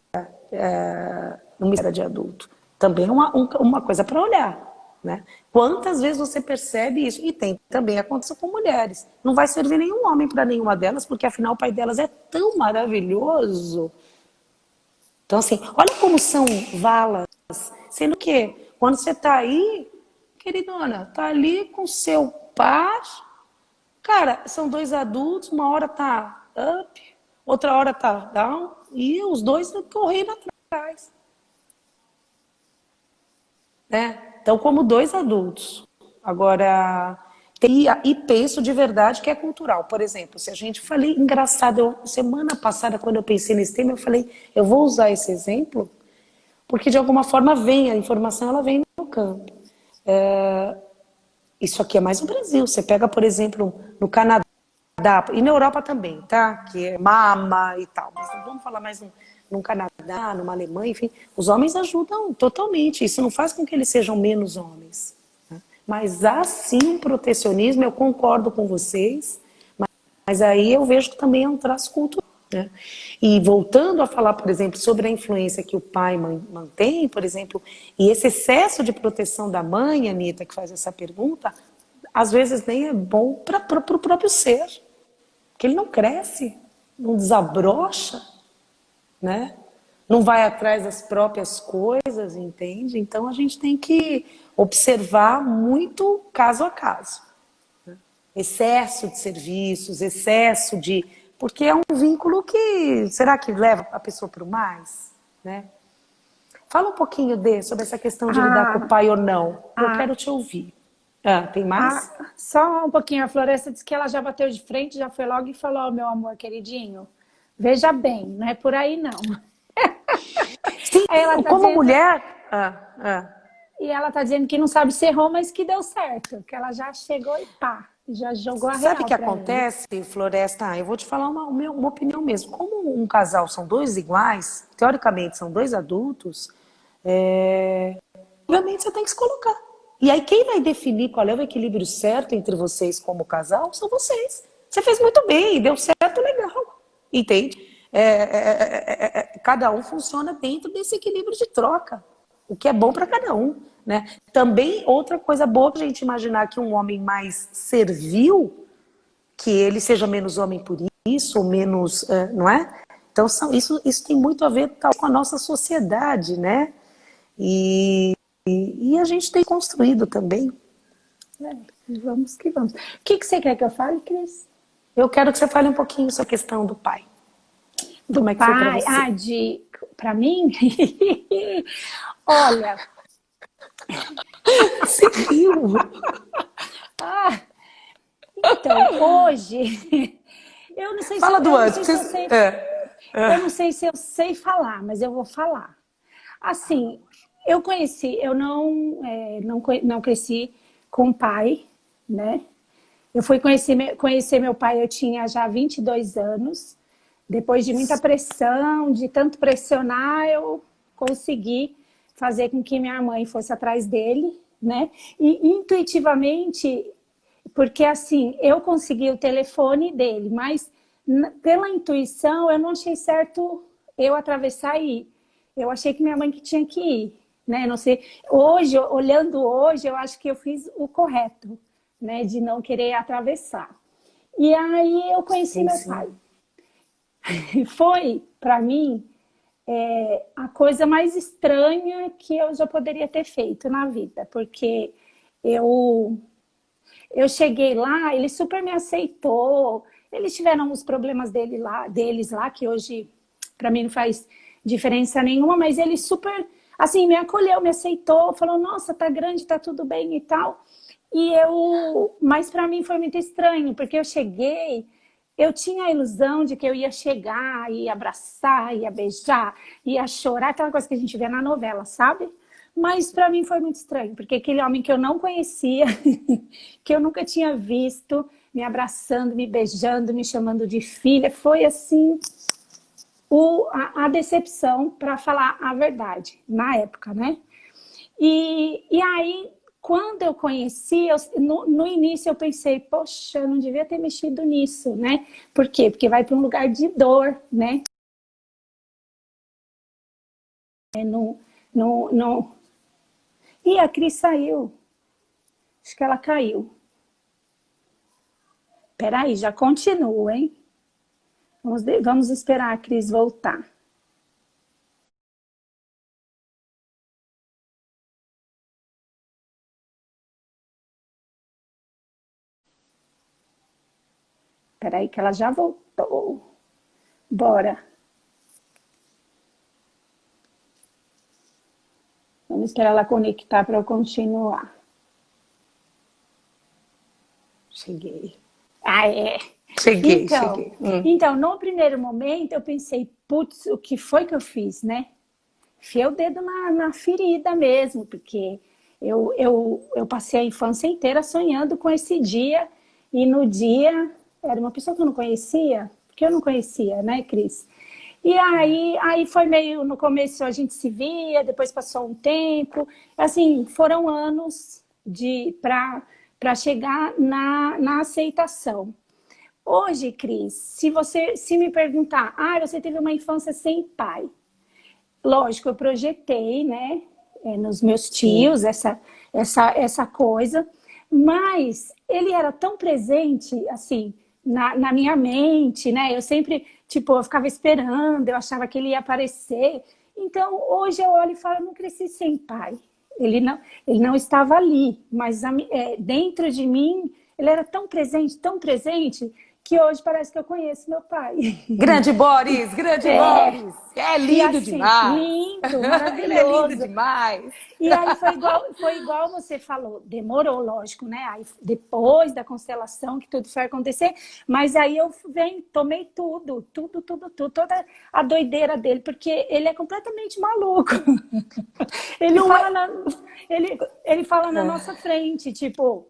de adulto. Também é uma coisa para olhar. né? Quantas vezes você percebe isso? E tem também aconteceu com mulheres. Não vai servir nenhum homem para nenhuma delas, porque afinal o pai delas é tão maravilhoso. Então, assim, olha como são valas. Sendo que, quando você está aí, queridona, tá ali com seu par. Cara, são dois adultos, uma hora tá up, outra hora tá down, e os dois correndo atrás. Né? Então, como dois adultos. Agora, e penso de verdade que é cultural. Por exemplo, se a gente falei, engraçado, semana passada, quando eu pensei nesse tema, eu falei, eu vou usar esse exemplo, porque de alguma forma vem, a informação ela vem no campo. Isso aqui é mais no Brasil. Você pega, por exemplo, no Canadá, e na Europa também, tá? Que é mama e tal. Mas vamos falar mais no Canadá, numa Alemanha, enfim. Os homens ajudam totalmente. Isso não faz com que eles sejam menos homens. Né? Mas há sim um protecionismo, eu concordo com vocês, mas aí eu vejo que também é um traço cultural. Né? E voltando a falar, por exemplo, sobre a influência que o pai mantém, por exemplo, e esse excesso de proteção da mãe, Anitta, que faz essa pergunta, às vezes nem é bom para o próprio ser, porque ele não cresce, não desabrocha, né? Não vai atrás das próprias coisas, entende? Então a gente tem que observar muito caso a caso. Excesso de serviços, excesso de... Porque é um vínculo que... Será que leva a pessoa para o mais? Né? Fala um pouquinho sobre essa questão de lidar com o pai ou não. Eu quero te ouvir. Tem mais? Só um pouquinho. A Floresta disse que ela já bateu de frente, já foi logo e falou, meu amor queridinho, veja bem, não é por aí não. Sim, ela tá como dizendo... mulher... E ela tá dizendo que não sabe ser Roma, mas que deu certo. Que ela já chegou e pá, já jogou a real. Sabe o que acontece, Floresta? Eu vou te falar uma opinião mesmo. Como um casal são dois iguais, teoricamente são dois adultos, obviamente você tem que se colocar. E aí quem vai definir qual é o equilíbrio certo entre vocês como casal são vocês. Você fez muito bem, deu certo, legal. Entende? Cada um funciona dentro desse equilíbrio de troca. O que é bom para cada um. Né? Também outra coisa boa para a gente imaginar que um homem mais servil, que ele seja menos homem por isso, ou menos, não é? Então isso tem muito a ver com a nossa sociedade, né? E a gente tem construído também. Vamos que vamos. O que você quer que eu fale, Cris? Eu quero que você fale um pouquinho sobre a questão do pai. Como é que foi para você? Para mim? Olha... Você riu? Então, hoje... Eu não sei Fala do antes. Eu não sei se eu sei falar, mas eu vou falar. Assim, eu não cresci com pai, né? Eu fui conhecer meu pai, eu tinha já 22 anos. Depois de muita pressão, de tanto pressionar, eu consegui fazer com que minha mãe fosse atrás dele, né? E intuitivamente, porque assim, eu consegui o telefone dele, mas pela intuição eu não achei certo eu atravessar e ir. Eu achei que minha mãe que tinha que ir, né? Não sei. Hoje, olhando hoje, eu acho que eu fiz o correto, né? De não querer atravessar. E aí eu conheci meu pai. Foi, para mim, a coisa mais estranha que eu já poderia ter feito na vida, porque eu cheguei lá, ele super me aceitou, eles tiveram os problemas deles lá, que hoje para mim não faz diferença nenhuma, mas ele super, assim, me acolheu, me aceitou, falou, nossa, tá grande, tá tudo bem e tal. Mas para mim foi muito estranho, porque eu cheguei... Eu tinha a ilusão de que eu ia chegar, ia abraçar, ia beijar, ia chorar, aquela coisa que a gente vê na novela, sabe? Mas para mim foi muito estranho, porque aquele homem que eu não conhecia, que eu nunca tinha visto, me abraçando, me beijando, me chamando de filha, foi assim a decepção, para falar a verdade, na época, né? E aí... Quando eu conheci, no início eu pensei, poxa, eu não devia ter mexido nisso, né? Por quê? Porque vai para um lugar de dor, né? E a Cris saiu. Acho que ela caiu. Peraí, já continua, hein? Vamos esperar a Cris voltar. Peraí que ela já voltou. Bora. Vamos esperar ela conectar para eu continuar. Cheguei. Ah, é. Cheguei. Então, no primeiro momento, eu pensei, putz, o que foi que eu fiz, né? Enfiei o dedo na ferida mesmo, porque eu passei a infância inteira sonhando com esse dia, e no dia era uma pessoa que eu não conhecia, porque eu não conhecia, né, Cris? E aí foi meio, no começo a gente se via, depois passou um tempo, assim, foram anos para chegar na aceitação. Hoje, Cris, se me perguntar, você teve uma infância sem pai, lógico, eu projetei, né, nos meus tios, essa coisa, mas ele era tão presente, assim, na minha mente, né, eu sempre, tipo, eu ficava esperando, eu achava que ele ia aparecer, então hoje eu olho e falo, eu não cresci sem pai, ele não estava ali, mas dentro de mim, ele era tão presente, que hoje parece que eu conheço meu pai. Grande Boris, grande Boris. É lindo assim, demais. Lindo, maravilhoso. Ele é lindo demais. E aí foi igual você falou, demorou, lógico, né? Aí depois da constelação que tudo foi acontecer, mas aí eu tomei tudo, toda a doideira dele, porque ele é completamente maluco. Ele fala na nossa frente, tipo,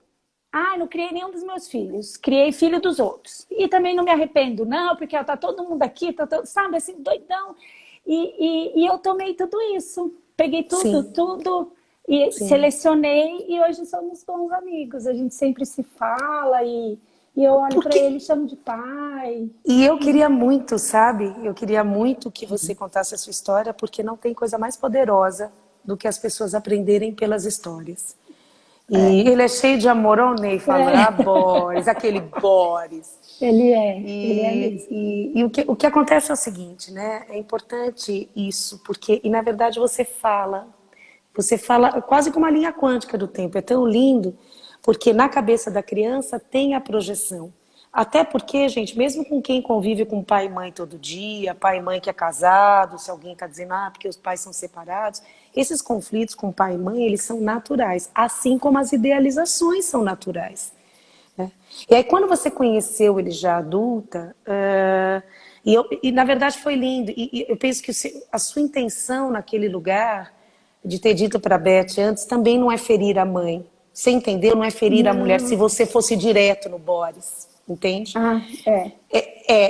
não criei nenhum dos meus filhos, criei filho dos outros. E também não me arrependo, não, porque tá todo mundo aqui, sabe, assim, doidão. E eu tomei tudo isso, peguei tudo e selecionei, e hoje somos bons amigos. A gente sempre se fala e eu olho para ele e chamo de pai. E eu queria muito, sabe? Eu queria muito que você contasse a sua história, porque não tem coisa mais poderosa do que as pessoas aprenderem pelas histórias. E ele é cheio de amor, ó, o Ney fala, Boris, aquele Boris. Ele é mesmo. E o que acontece é o seguinte, né? É importante isso, porque, e na verdade você fala quase como uma linha quântica do tempo, é tão lindo, porque na cabeça da criança tem a projeção. Até porque, gente, mesmo com quem convive com pai e mãe todo dia, pai e mãe que é casado, se alguém está dizendo, porque os pais são separados, esses conflitos com pai e mãe, eles são naturais, assim como as idealizações são naturais. Né? E aí, quando você conheceu ele já adulta, e na verdade foi lindo, e eu penso que a sua intenção naquele lugar, de ter dito para a Beth antes, também não é ferir a mãe. Você entendeu? Não é ferir a mulher, se você fosse direto no Boris. Entende?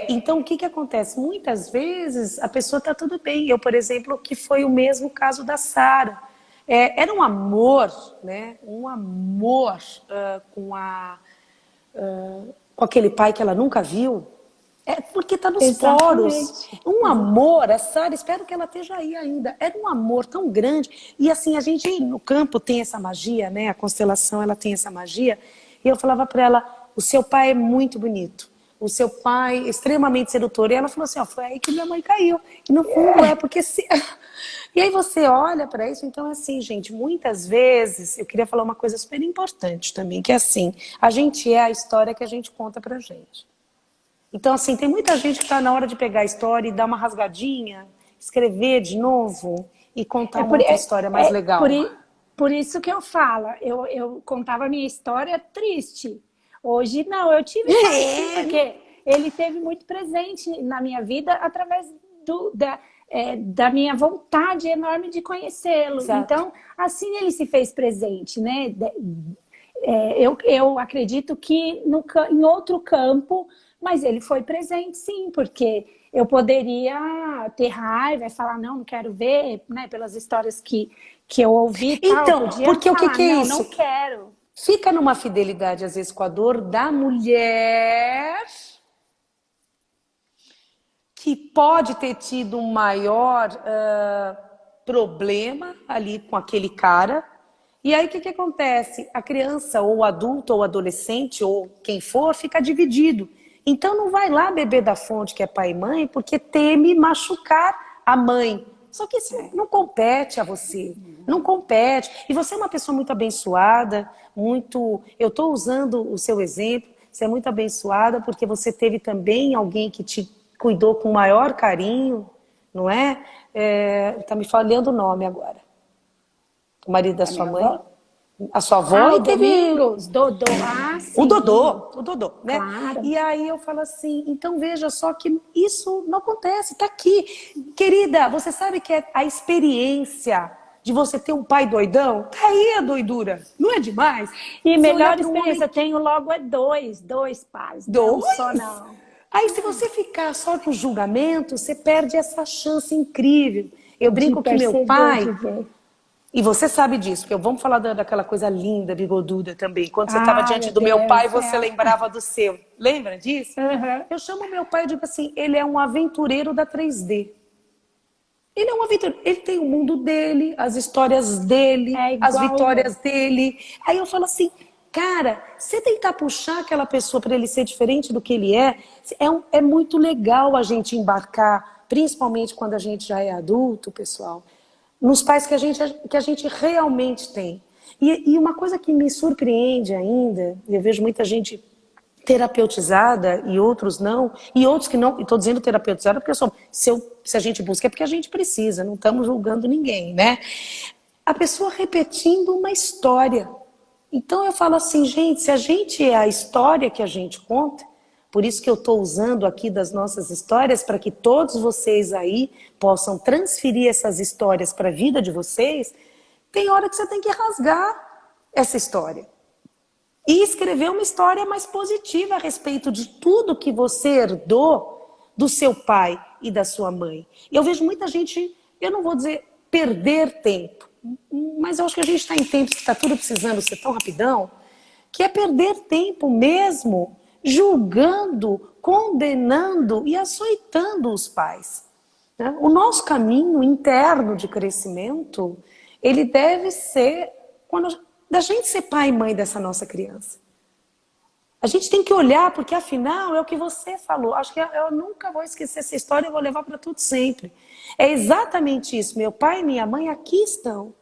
Então, o que acontece? Muitas vezes a pessoa está tudo bem. Eu, por exemplo, que foi o mesmo caso da Sara. Era um amor, né? Um amor com aquele pai que ela nunca viu. Porque está nos poros. Um amor, a Sara, espero que ela esteja aí ainda. Era um amor tão grande. E assim, a gente no campo tem essa magia, né? A constelação, ela tem essa magia. E eu falava para ela, o seu pai é muito bonito. O seu pai é extremamente sedutor. E ela falou assim, foi aí que minha mãe caiu. E no fundo porque... E aí você olha para isso, então assim, gente, muitas vezes, eu queria falar uma coisa super importante também, que é assim, a gente é a história que a gente conta pra gente. Então assim, tem muita gente que está na hora de pegar a história e dar uma rasgadinha, escrever de novo e contar uma outra história mais legal. Por isso que eu falo, eu contava a minha história triste. Hoje não, eu tive porque ele teve muito presente na minha vida através da minha vontade enorme de conhecê-lo. Então, assim ele se fez presente, né? Eu acredito que em outro campo, mas ele foi presente sim, porque eu poderia ter raiva e falar, não quero ver, né? Pelas histórias que eu ouvi. Então, porque falar, o que é isso? Não quero. Fica numa fidelidade, às vezes, com a dor da mulher que pode ter tido um maior problema ali com aquele cara E aí o que acontece? A criança, ou o adulto, ou o adolescente, ou quem for, fica dividido. Então não vai lá beber da fonte que é pai e mãe, porque teme machucar a mãe. Só que isso não compete a você, não compete. E você é uma pessoa muito abençoada, muito... Eu estou usando o seu exemplo, você é muito abençoada porque você teve também alguém que te cuidou com o maior carinho, não é? Tá me falhando o nome agora. O marido da sua mãe? A sua avó? O Domingos, Dodô. Sim. O Dodô, né? Claro. E aí eu falo assim, então veja só que isso não acontece, tá aqui. Querida, você sabe que é a experiência de você ter um pai doidão? Tá aí a doidura, não é demais? E Você melhor olhar para um experiência, homem... eu tenho logo dois pais. Dois? Não só não. Aí se você ficar só no julgamento, você perde essa chance incrível. Eu brinco que meu pai... E você sabe disso, porque vamos falar daquela coisa linda, bigoduda também. Quando você estava diante do meu pai, você lembrava do seu. Lembra disso? Uhum. Eu chamo meu pai e digo assim, ele é um aventureiro da 3D. Ele é um aventureiro, ele tem o mundo dele, as histórias dele, as vitórias dele. Aí eu falo assim, cara, você tentar puxar aquela pessoa para ele ser diferente do que ele é muito legal a gente embarcar, principalmente quando a gente já é adulto, pessoal, nos pais que a gente realmente tem. E uma coisa que me surpreende ainda, eu vejo muita gente terapeutizada e outros não, e outros que não, e estou dizendo terapeutizada porque se a gente busca é porque a gente precisa, não estamos julgando ninguém, né? A pessoa repetindo uma história. Então eu falo assim, gente, se a gente é a história que a gente conta, por isso que eu estou usando aqui das nossas histórias, para que todos vocês aí possam transferir essas histórias para a vida de vocês, tem hora que você tem que rasgar essa história. E escrever uma história mais positiva a respeito de tudo que você herdou do seu pai e da sua mãe. E eu vejo muita gente, eu não vou dizer perder tempo, mas eu acho que a gente está em tempos que está tudo precisando ser tão rapidão, que é perder tempo mesmo julgando, condenando e açoitando os pais. O nosso caminho interno de crescimento, ele deve ser da gente ser pai e mãe dessa nossa criança. A gente tem que olhar, porque afinal é o que você falou. Acho que eu nunca vou esquecer essa história, eu vou levar para tudo sempre. É exatamente isso. Meu pai e minha mãe aqui estão.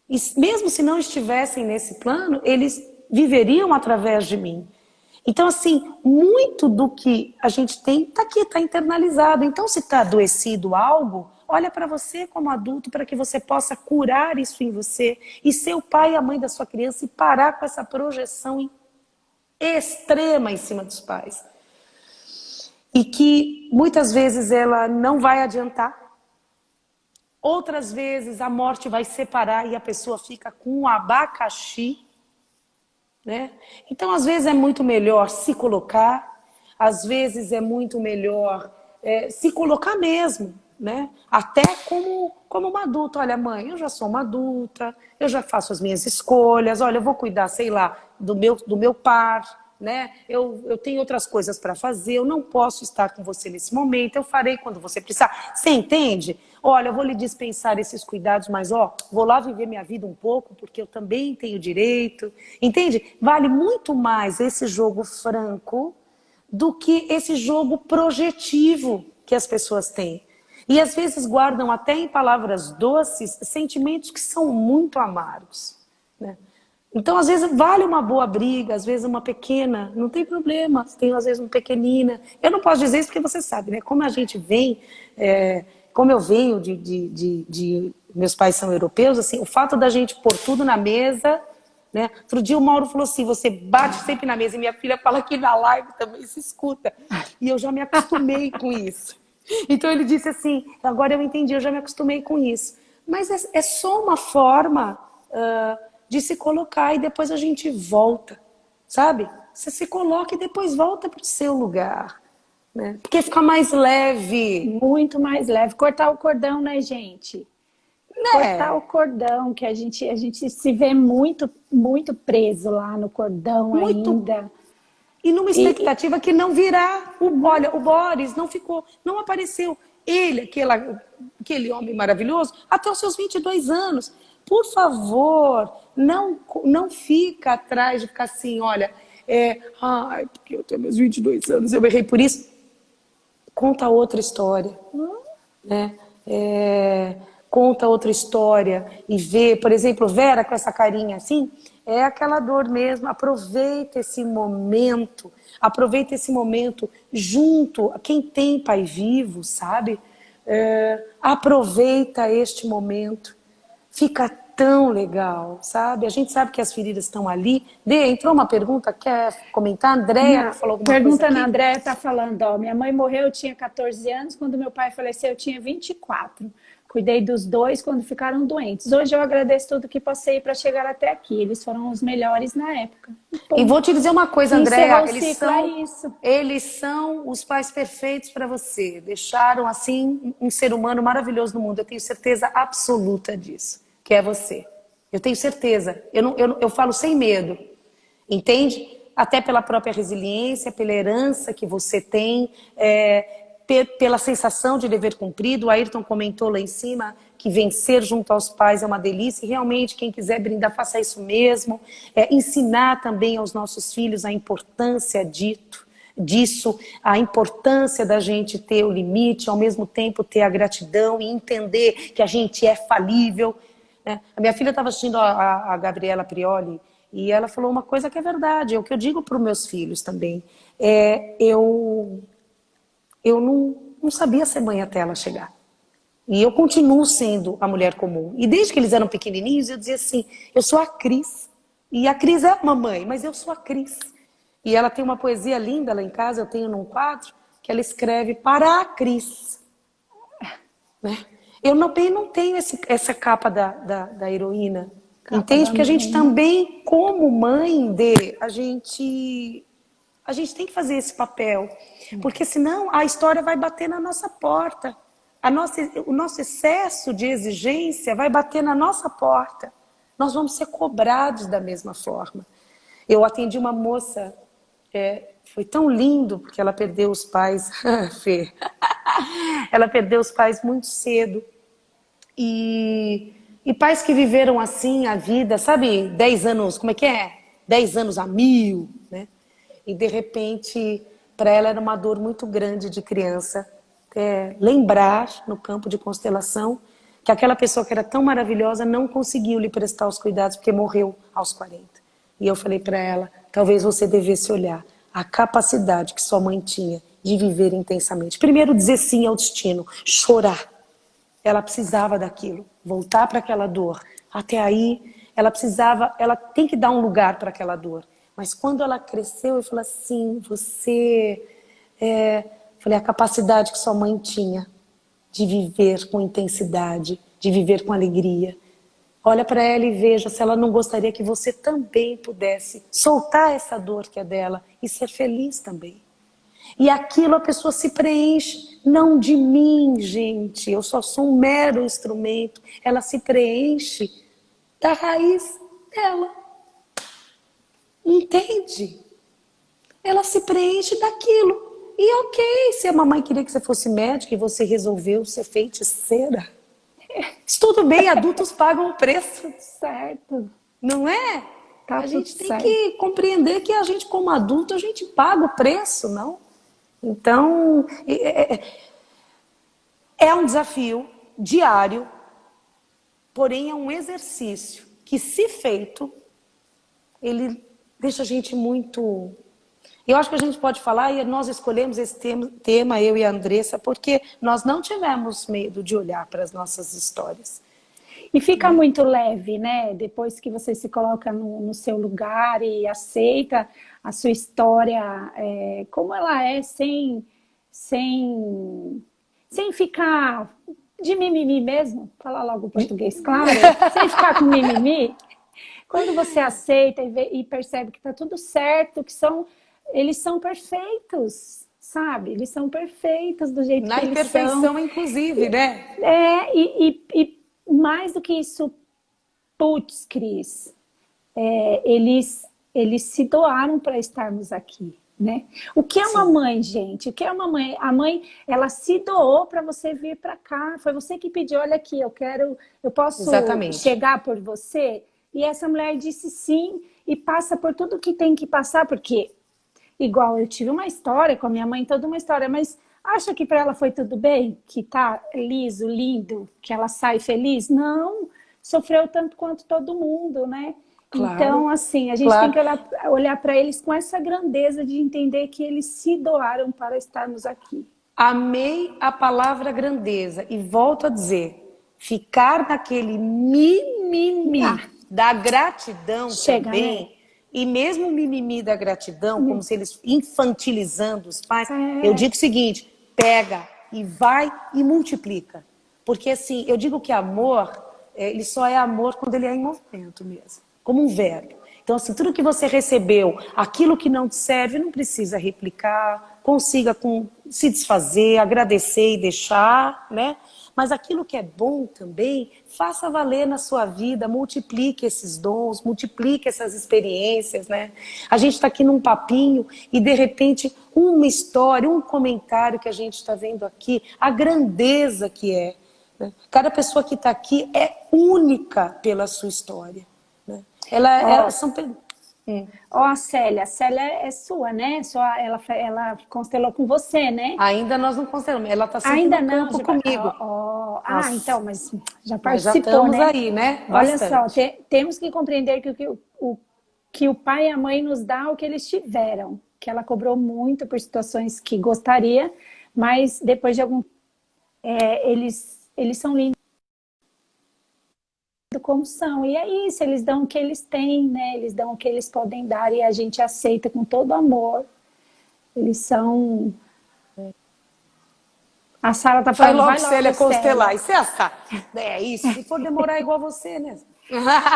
E mesmo se não estivessem nesse plano, eles viveriam através de mim. Então, assim, muito do que a gente tem está aqui, está internalizado. Então, se está adoecido algo, olha para você como adulto para que você possa curar isso em você e ser o pai e a mãe da sua criança e parar com essa projeção extrema em cima dos pais. E que muitas vezes ela não vai adiantar. Outras vezes a morte vai separar e a pessoa fica com um abacaxi. Né? Então, às vezes é muito melhor se colocar, às vezes é muito melhor se colocar mesmo, né? Até como uma adulta. Olha, mãe, eu já sou uma adulta, eu já faço as minhas escolhas, olha, eu vou cuidar, sei lá, do meu par, né? Eu tenho outras coisas para fazer, eu não posso estar com você nesse momento, eu farei quando você precisar. Você entende? Olha, eu vou lhe dispensar esses cuidados, mas vou lá viver minha vida um pouco, porque eu também tenho direito. Entende? Vale muito mais esse jogo franco do que esse jogo projetivo que as pessoas têm. E às vezes guardam até em palavras doces sentimentos que são muito amargos, né? Então, às vezes, vale uma boa briga, às vezes uma pequena, não tem problema, tem às vezes uma pequenina. Eu não posso dizer isso porque você sabe, né? Como a gente vem, como eu venho meus pais são europeus, assim, o fato da gente pôr tudo na mesa, né? Outro dia o Mauro falou assim, você bate sempre na mesa, e minha filha fala que na live também se escuta. E eu já me acostumei com isso. Então ele disse assim, agora eu entendi, eu já me acostumei com isso. Mas é só uma forma... de se colocar e depois a gente volta, sabe? Você se coloca e depois volta para o seu lugar, né? Porque fica mais leve. Muito mais leve. Cortar o cordão, né, gente? Cortar o cordão, que a gente se vê muito, muito preso lá no cordão ainda. E numa expectativa que não virá. Olha, o Boris não apareceu. Ele, aquele homem maravilhoso, até os seus 22 anos. Por favor, não fica atrás de ficar assim, olha, porque eu tenho meus 22 anos, eu errei por isso. Conta outra história, né? Conta outra história e vê, por exemplo, Vera com essa carinha assim, é aquela dor mesmo. Aproveita esse momento junto a quem tem pai vivo, sabe? Aproveita este momento, fica tão legal, sabe? A gente sabe que as feridas estão ali. Entrou uma pergunta, quer comentar? Andréia falou alguma coisa Pergunta aqui? na Andréia está falando, ó, minha mãe morreu, eu tinha 14 anos, quando meu pai faleceu eu tinha 24. Cuidei dos dois quando ficaram doentes. Hoje eu agradeço tudo que passei para chegar até aqui. Eles foram os melhores na época. E vou te dizer uma coisa, Andréia, eles são os pais perfeitos para você. Deixaram, assim, um ser humano maravilhoso no mundo. Eu tenho certeza absoluta disso, que é você. Eu tenho certeza. Eu falo sem medo, entende? Até pela própria resiliência, pela herança que você tem, pela sensação de dever cumprido. O Ayrton comentou lá em cima que vencer junto aos pais é uma delícia, e realmente quem quiser brindar, faça isso mesmo. Ensinar também aos nossos filhos a importância disso, a importância da gente ter o limite, ao mesmo tempo ter a gratidão e entender que a gente é falível, né? A minha filha estava assistindo a Gabriela Prioli e ela falou uma coisa que é verdade, é o que eu digo para os meus filhos também. Eu não sabia ser mãe até ela chegar. E eu continuo sendo a mulher comum. E desde que eles eram pequenininhos, eu dizia assim, eu sou a Cris. E a Cris é a mamãe, mas eu sou a Cris. E ela tem uma poesia linda lá em casa, eu tenho num quadro, que ela escreve para a Cris. Né? Eu não tenho essa capa da heroína. Entende? Porque a gente também, como mãe a gente tem que fazer esse papel. Porque senão a história vai bater na nossa porta. O nosso excesso de exigência vai bater na nossa porta. Nós vamos ser cobrados da mesma forma. Eu atendi uma moça, foi tão lindo, porque ela perdeu os pais, Fê. Ela perdeu os pais muito cedo. E pais que viveram assim a vida, sabe, 10 anos, como é que é? 10 anos a 1000, né? E de repente, para ela era uma dor muito grande de criança, lembrar no campo de constelação que aquela pessoa que era tão maravilhosa não conseguiu lhe prestar os cuidados porque morreu aos 40. E eu falei para ela, talvez você devesse olhar a capacidade que sua mãe tinha de viver intensamente. Primeiro dizer sim ao destino, chorar. Ela precisava daquilo, voltar para aquela dor. Até aí, ela tem que dar um lugar para aquela dor. Mas quando ela cresceu, eu falei assim, falei, a capacidade que sua mãe tinha de viver com intensidade, de viver com alegria. Olha para ela e veja se ela não gostaria que você também pudesse soltar essa dor que é dela e ser feliz também. E aquilo a pessoa se preenche, não de mim, gente, eu só sou um mero instrumento. Ela se preenche da raiz dela. Entende? Ela se preenche daquilo. E ok, se a mamãe queria que você fosse médica e você resolveu ser feiticeira, tudo bem, adultos pagam o preço, certo? Não é? A gente tem que compreender que a gente, como adulto, a gente paga o preço, não? Então, é um desafio diário, porém é um exercício que, se feito, ele deixa a gente muito... Eu acho que a gente pode falar, e nós escolhemos esse tema, eu e a Andressa, porque nós não tivemos medo de olhar para as nossas histórias. E fica muito leve, né? Depois que você se coloca no seu lugar e aceita a sua história como ela é, sem ficar de mimimi mesmo, falar logo o português, claro, sem ficar com mimimi. Quando você aceita e percebe que está tudo certo, eles são perfeitos, sabe? Eles são perfeitos do jeito que eles são. Na imperfeição, inclusive, né? E mais do que isso, putz, Cris, eles se doaram para estarmos aqui, né? O que é uma mãe, gente? O que é uma mãe? A mãe, ela se doou para você vir para cá. Foi você que pediu, olha aqui, eu posso chegar por você? E essa mulher disse sim e passa por tudo que tem que passar, porque, igual eu tive uma história com a minha mãe, toda uma história, mas acha que para ela foi tudo bem? Que tá liso, lindo, que ela sai feliz? Não, sofreu tanto quanto todo mundo, né? Claro, Então, assim, a gente claro. tem que olhar para eles com essa grandeza de entender que eles se doaram para estarmos aqui. Amei a palavra grandeza e volto a dizer, ficar naquele mimimi da gratidão Chega, também, né? e mesmo o mimimi da gratidão, como se eles infantilizando os pais, É. eu digo o seguinte, pega e vai e multiplica. Porque assim, eu digo que amor, ele só é amor quando ele é em movimento mesmo, como um verbo. Então, assim, tudo que você recebeu, aquilo que não te serve, não precisa replicar, consiga se desfazer, agradecer e deixar, né? Mas aquilo que é bom também, faça valer na sua vida, multiplique esses dons, multiplique essas experiências, né? A gente está aqui num papinho e, de repente, uma história, um comentário que a gente está vendo aqui, a grandeza que é, né? Cada pessoa que está aqui é única pela sua história, né? Elas são... Ó, a Célia é sua, né? Ela constelou com você, né? Ainda nós não consideramos, ela está sempre Ainda no não, campo comigo. Ah, então, mas já Mas já participou, estamos né? aí, né? Olha só, Bastante. temos que compreender que o pai e a mãe nos dá o que eles tiveram, que ela cobrou muito por situações que gostaria, mas depois de eles são lindos como são, e é isso, eles dão o que eles têm, né? Eles dão o que eles podem dar e a gente aceita com todo amor. Eles são... A Sara tá Vai falando, logo, vai logo, Célia, constelar. Célia. E você é isso, se for demorar igual você, né?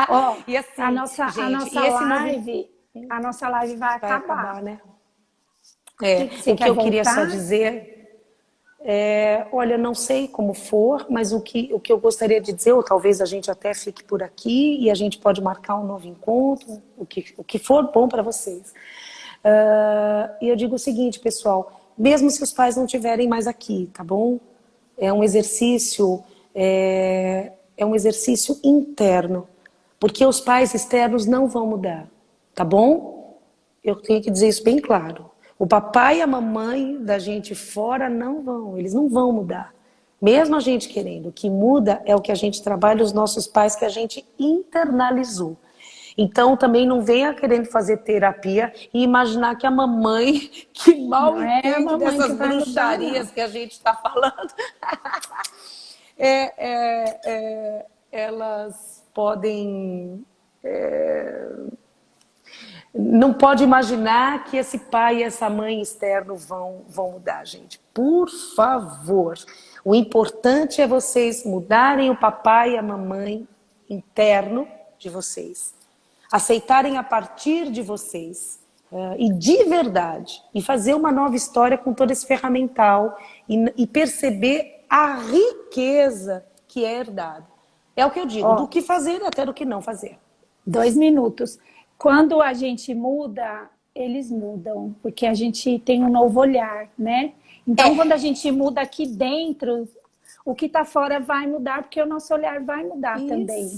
Ó, E assim, a nossa gente, e esse live vai vai acabar. acabar, né? Você O que quer eu queria só voltar? dizer olha, não sei como for, mas o que eu gostaria de dizer, ou talvez a gente até fique por aqui e a gente pode marcar um novo encontro, o que for bom para vocês. E eu digo o seguinte, pessoal, mesmo se os pais não estiverem mais aqui, tá bom? É um exercício interno, porque os pais externos não vão mudar, tá bom? Eu tenho que dizer isso bem claro. O papai e a mamãe da gente fora eles não vão mudar. Mesmo a gente querendo, o que muda é o que a gente trabalha, os nossos pais que a gente internalizou. Então também não venha querendo fazer terapia e imaginar que a mamãe, que mal Não é a entende mamãe dessas que vai mudar, bruxarias não. que a gente está falando, elas podem... Não pode imaginar que esse pai e essa mãe externo vão mudar, gente. Por favor. O importante é vocês mudarem o papai e a mamãe interno de vocês. Aceitarem a partir de vocês. E de verdade. E fazer uma nova história com todo esse ferramental. E perceber a riqueza que é herdada. É o que eu digo, do que fazer até do que não fazer. 2 minutos. Quando a gente muda, eles mudam, porque a gente tem um novo olhar, né? Então, quando a gente muda aqui dentro, o que está fora vai mudar, porque o nosso olhar vai mudar também,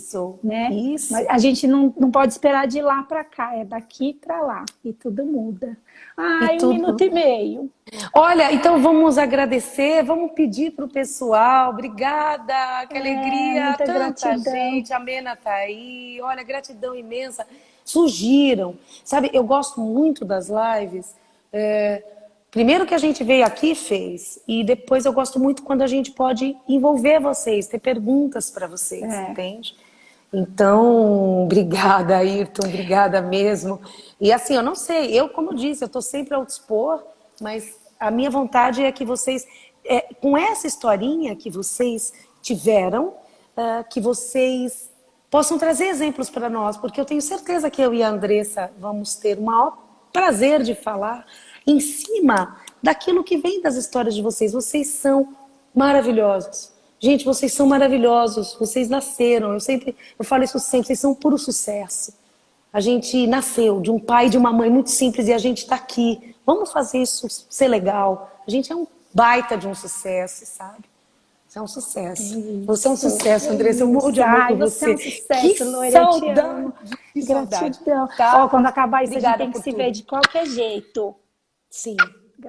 né? Isso. Mas a gente não pode esperar de lá para cá, é daqui para lá, e tudo muda. Ai, 1 minuto e meio. Olha, então vamos agradecer, vamos pedir para o pessoal, obrigada, que alegria, muita tanta gratidão. gente, a Mena tá aí, olha, gratidão imensa. Surgiram, sabe, eu gosto muito das lives, primeiro que a gente veio aqui e fez, e depois eu gosto muito quando a gente pode envolver vocês, ter perguntas para vocês, entende? Então, obrigada, Ayrton, obrigada mesmo. E assim, eu não sei, como eu disse, eu estou sempre ao dispor, mas a minha vontade é que vocês, com essa historinha que vocês tiveram, que vocês possam trazer exemplos para nós, porque eu tenho certeza que eu e a Andressa vamos ter o maior prazer de falar em cima daquilo que vem das histórias de vocês. Vocês são maravilhosos. Gente, vocês são maravilhosos, vocês nasceram, eu falo isso sempre, vocês são puro sucesso. A gente nasceu de um pai e de uma mãe muito simples e a gente está aqui. Vamos fazer isso ser legal. A gente é um baita de um sucesso, sabe? Você é um sucesso. Você é um sucesso, Andressa. Eu morro de amor Ai, por você é um você. sucesso, Que Loira, eu te saudade. amo. Que saudade. Gratidão. Tá? Ó, quando acabar isso, a gente Obrigada tem que por se tudo. ver de qualquer jeito. Sim.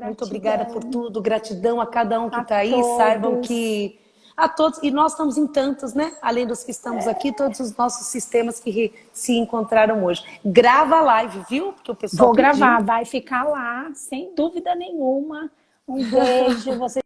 Muito obrigada por Gratidão tudo. Gratidão a cada um que a está aí. Saibam todos. que a todos, e nós estamos em tantos, né? Além dos que estamos aqui, todos os nossos sistemas que se encontraram hoje. Grava a live, viu? Porque o pessoal Vou pediu. gravar, vai ficar lá, sem dúvida nenhuma. Um beijo, você